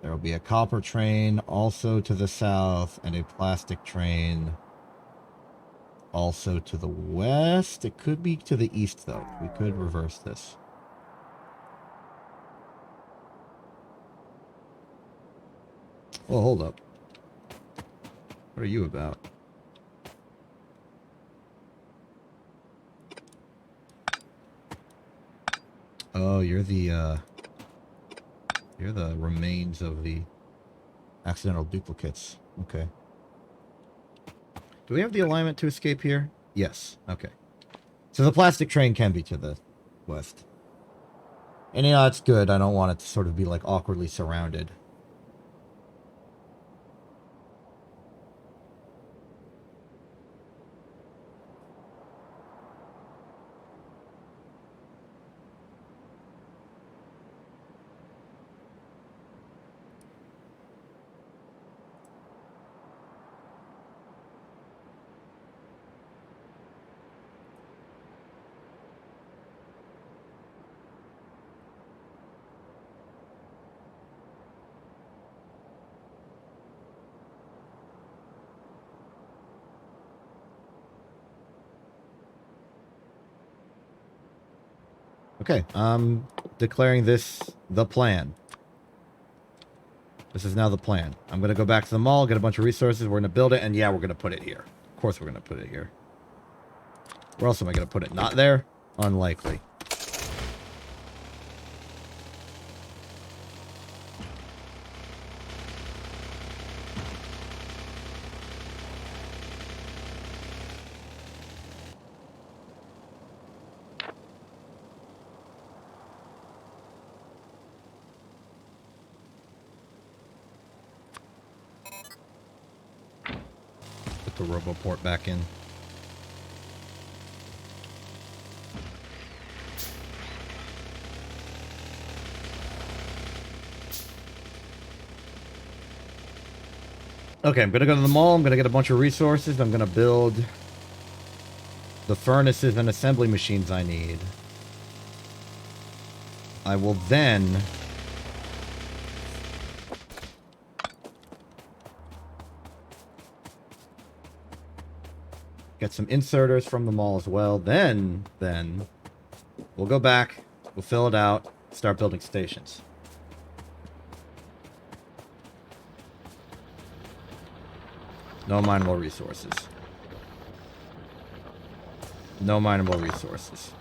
There will be a copper train also to the south, and a plastic train also to the west. It could be to the east, though. We could reverse this. Well, hold up. What are you about? Oh, you're the remains of the accidental duplicates. Okay. Do we have the alignment to escape here? Yes. Okay. So the plastic train can be to the west. And you know, that's good. I don't want it to sort of be like awkwardly surrounded. Okay, I'm declaring this the plan. This is now the plan. I'm going to go back to the mall, get a bunch of resources, we're going to build it, and yeah, we're going to put it here. Of course we're going to put it here. Where else am I going to put it? Not there? Unlikely. Put the RoboPort back in. Okay, I'm going to go to the mall. I'm going to get a bunch of resources. I'm going to build the furnaces and assembly machines I need. I will then get some inserters from the mall as well. Then we'll go back, we'll fill it out, start building stations. No mineable resources. No mineable resources.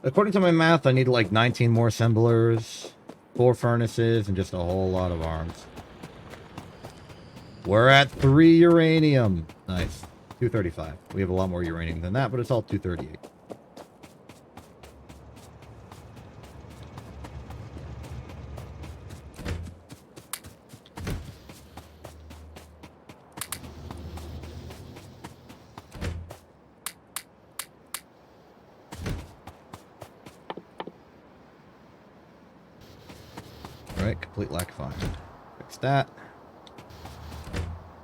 According to my math, I need like 19 more assemblers, 4 furnaces, and just a whole lot of arms. We're at 3 uranium. Nice. 235. We have a lot more uranium than that, but it's all 238. Alright, complete lack of fine. Fix that.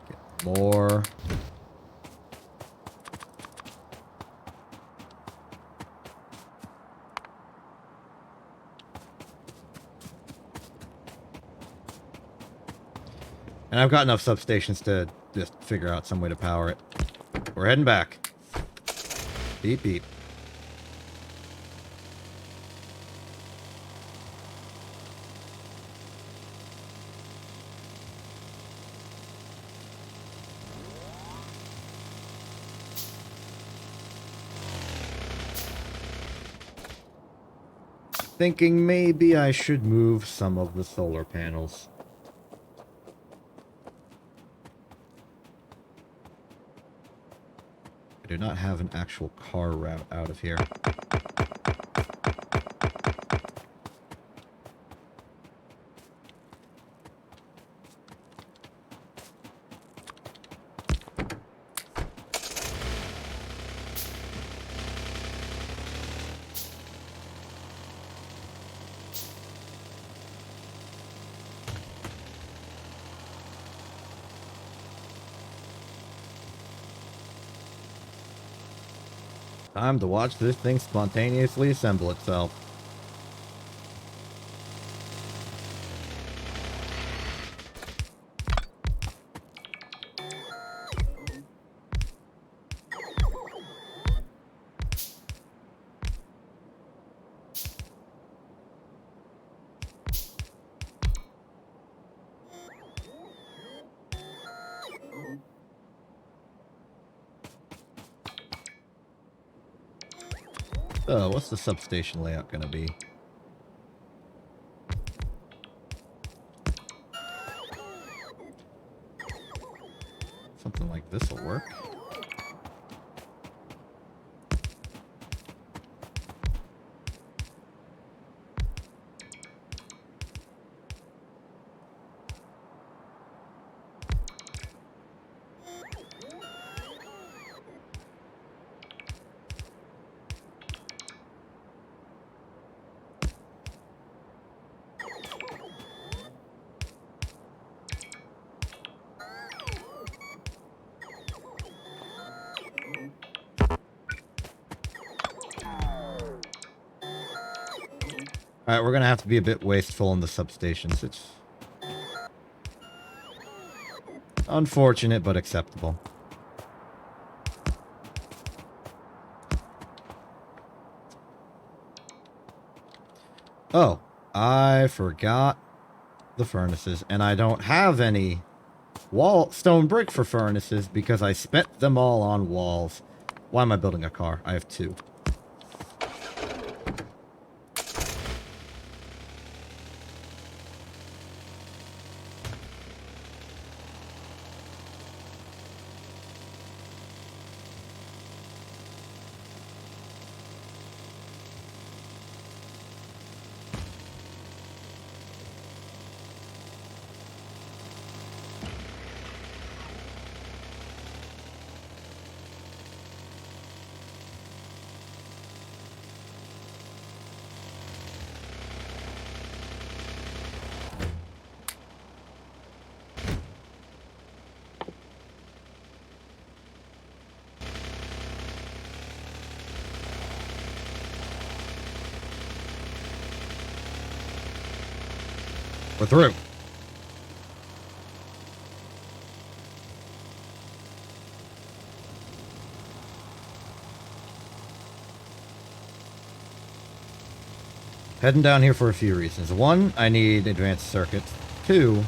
Get more. And I've got enough substations to just figure out some way to power it. We're heading back. Beep, beep. Thinking maybe I should move some of the solar panels. I do not have an actual car route out of here. Time to watch this thing spontaneously assemble itself. So, what's the substation layout gonna be? Something like this will work. Alright, we're gonna have to be a bit wasteful in the substations. It's unfortunate, but acceptable. Oh, I forgot the furnaces, and I don't have any stone brick for furnaces because I spent them all on walls. Why am I building a car? I have 2. We're through. Heading down here for a few reasons. 1, I need advanced circuits. 2,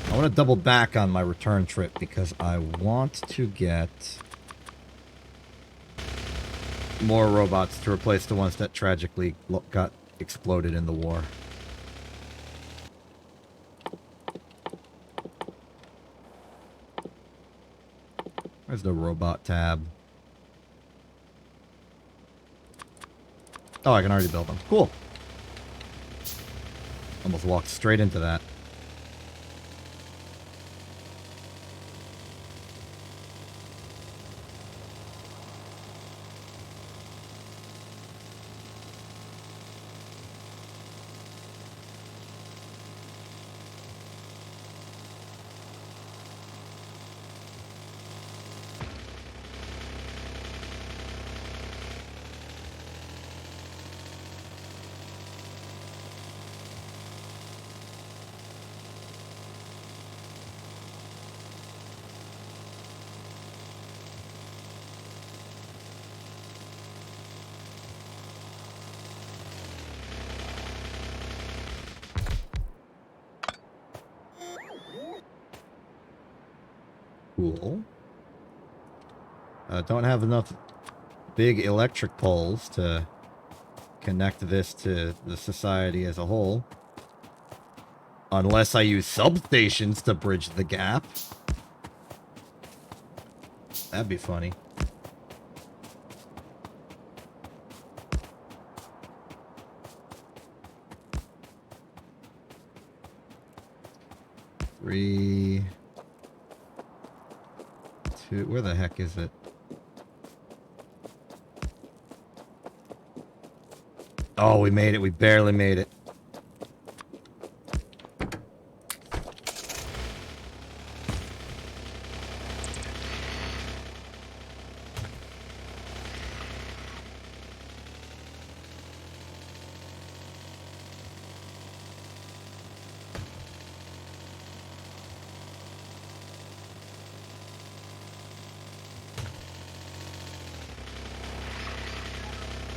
I want to double back on my return trip because I want to get more robots to replace the ones that tragically got exploded in the war. Where's the robot tab? Oh, I can already build them. Cool. Almost walked straight into that. Cool. Don't have enough big electric poles to connect this to the society as a whole. Unless I use substations to bridge the gap. That'd be funny. Three... Two... Where the heck is it? Oh, we made it. We barely made it.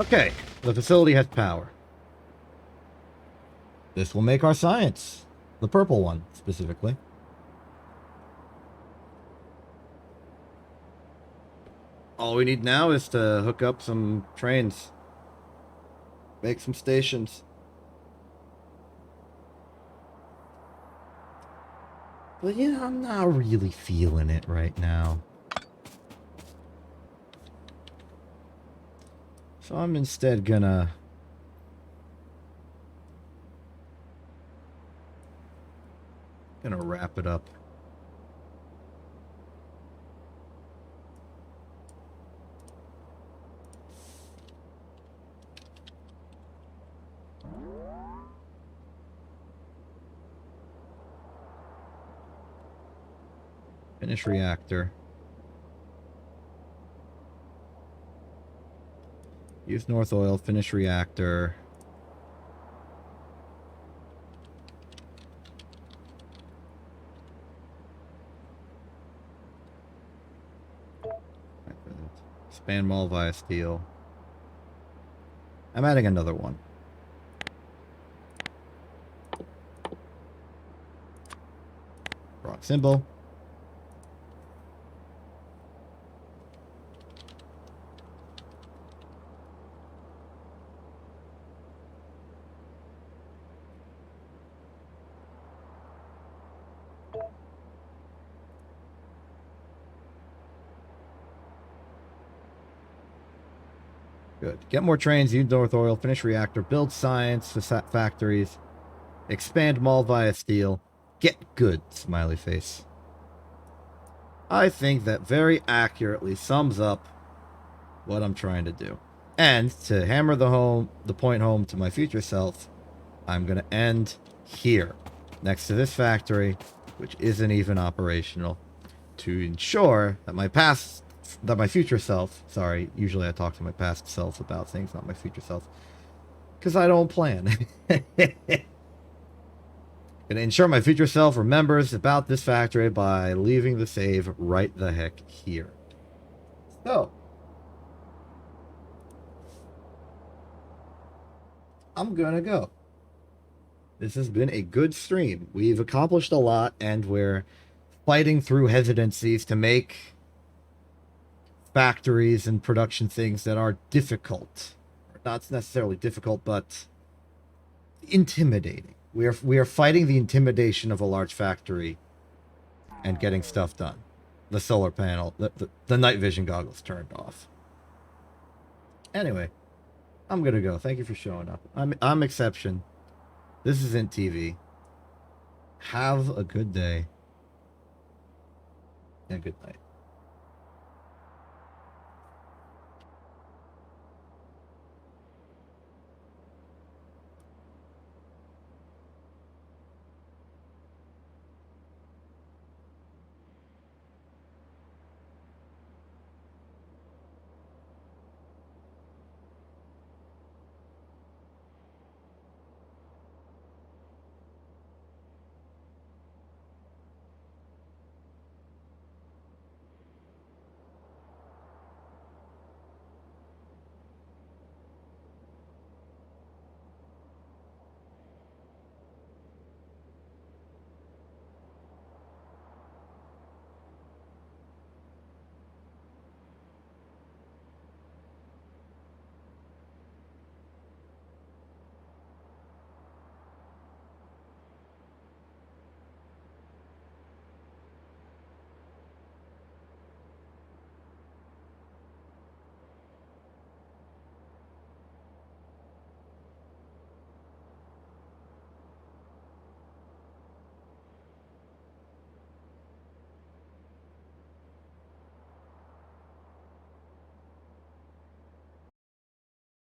Okay, the facility has power. This will make our science. The purple one, specifically. All we need now is to hook up some trains. Make some stations. But yeah, I'm not really feeling it right now. So I'm instead gonna wrap it up. Finish reactor. Use North Oil, finish reactor. Expand mall via steel. I'm adding another one. Wrong symbol. Good. Get more trains, use North Oil, finish reactor, build science, factories, expand mall via steel. Get good, smiley face. I think that very accurately sums up what I'm trying to do. And to hammer the point home to my future self, I'm going to end here, next to this factory, which isn't even operational, to ensure that my future self, sorry, usually I talk to my past self about things, not my future self, because I don't plan. Gonna ensure my future self remembers about this factory by leaving the save right the heck here. So, I'm gonna go. This has been a good stream. We've accomplished a lot, and we're fighting through hesitancies to make factories and production things that are difficult. Not necessarily difficult, but intimidating. We are fighting the intimidation of a large factory and getting stuff done. The solar panel, the night vision goggles turned off. Anyway, I'm gonna go. Thank you for showing up. I'm Exception. This isn't TV. Have a good day and good night.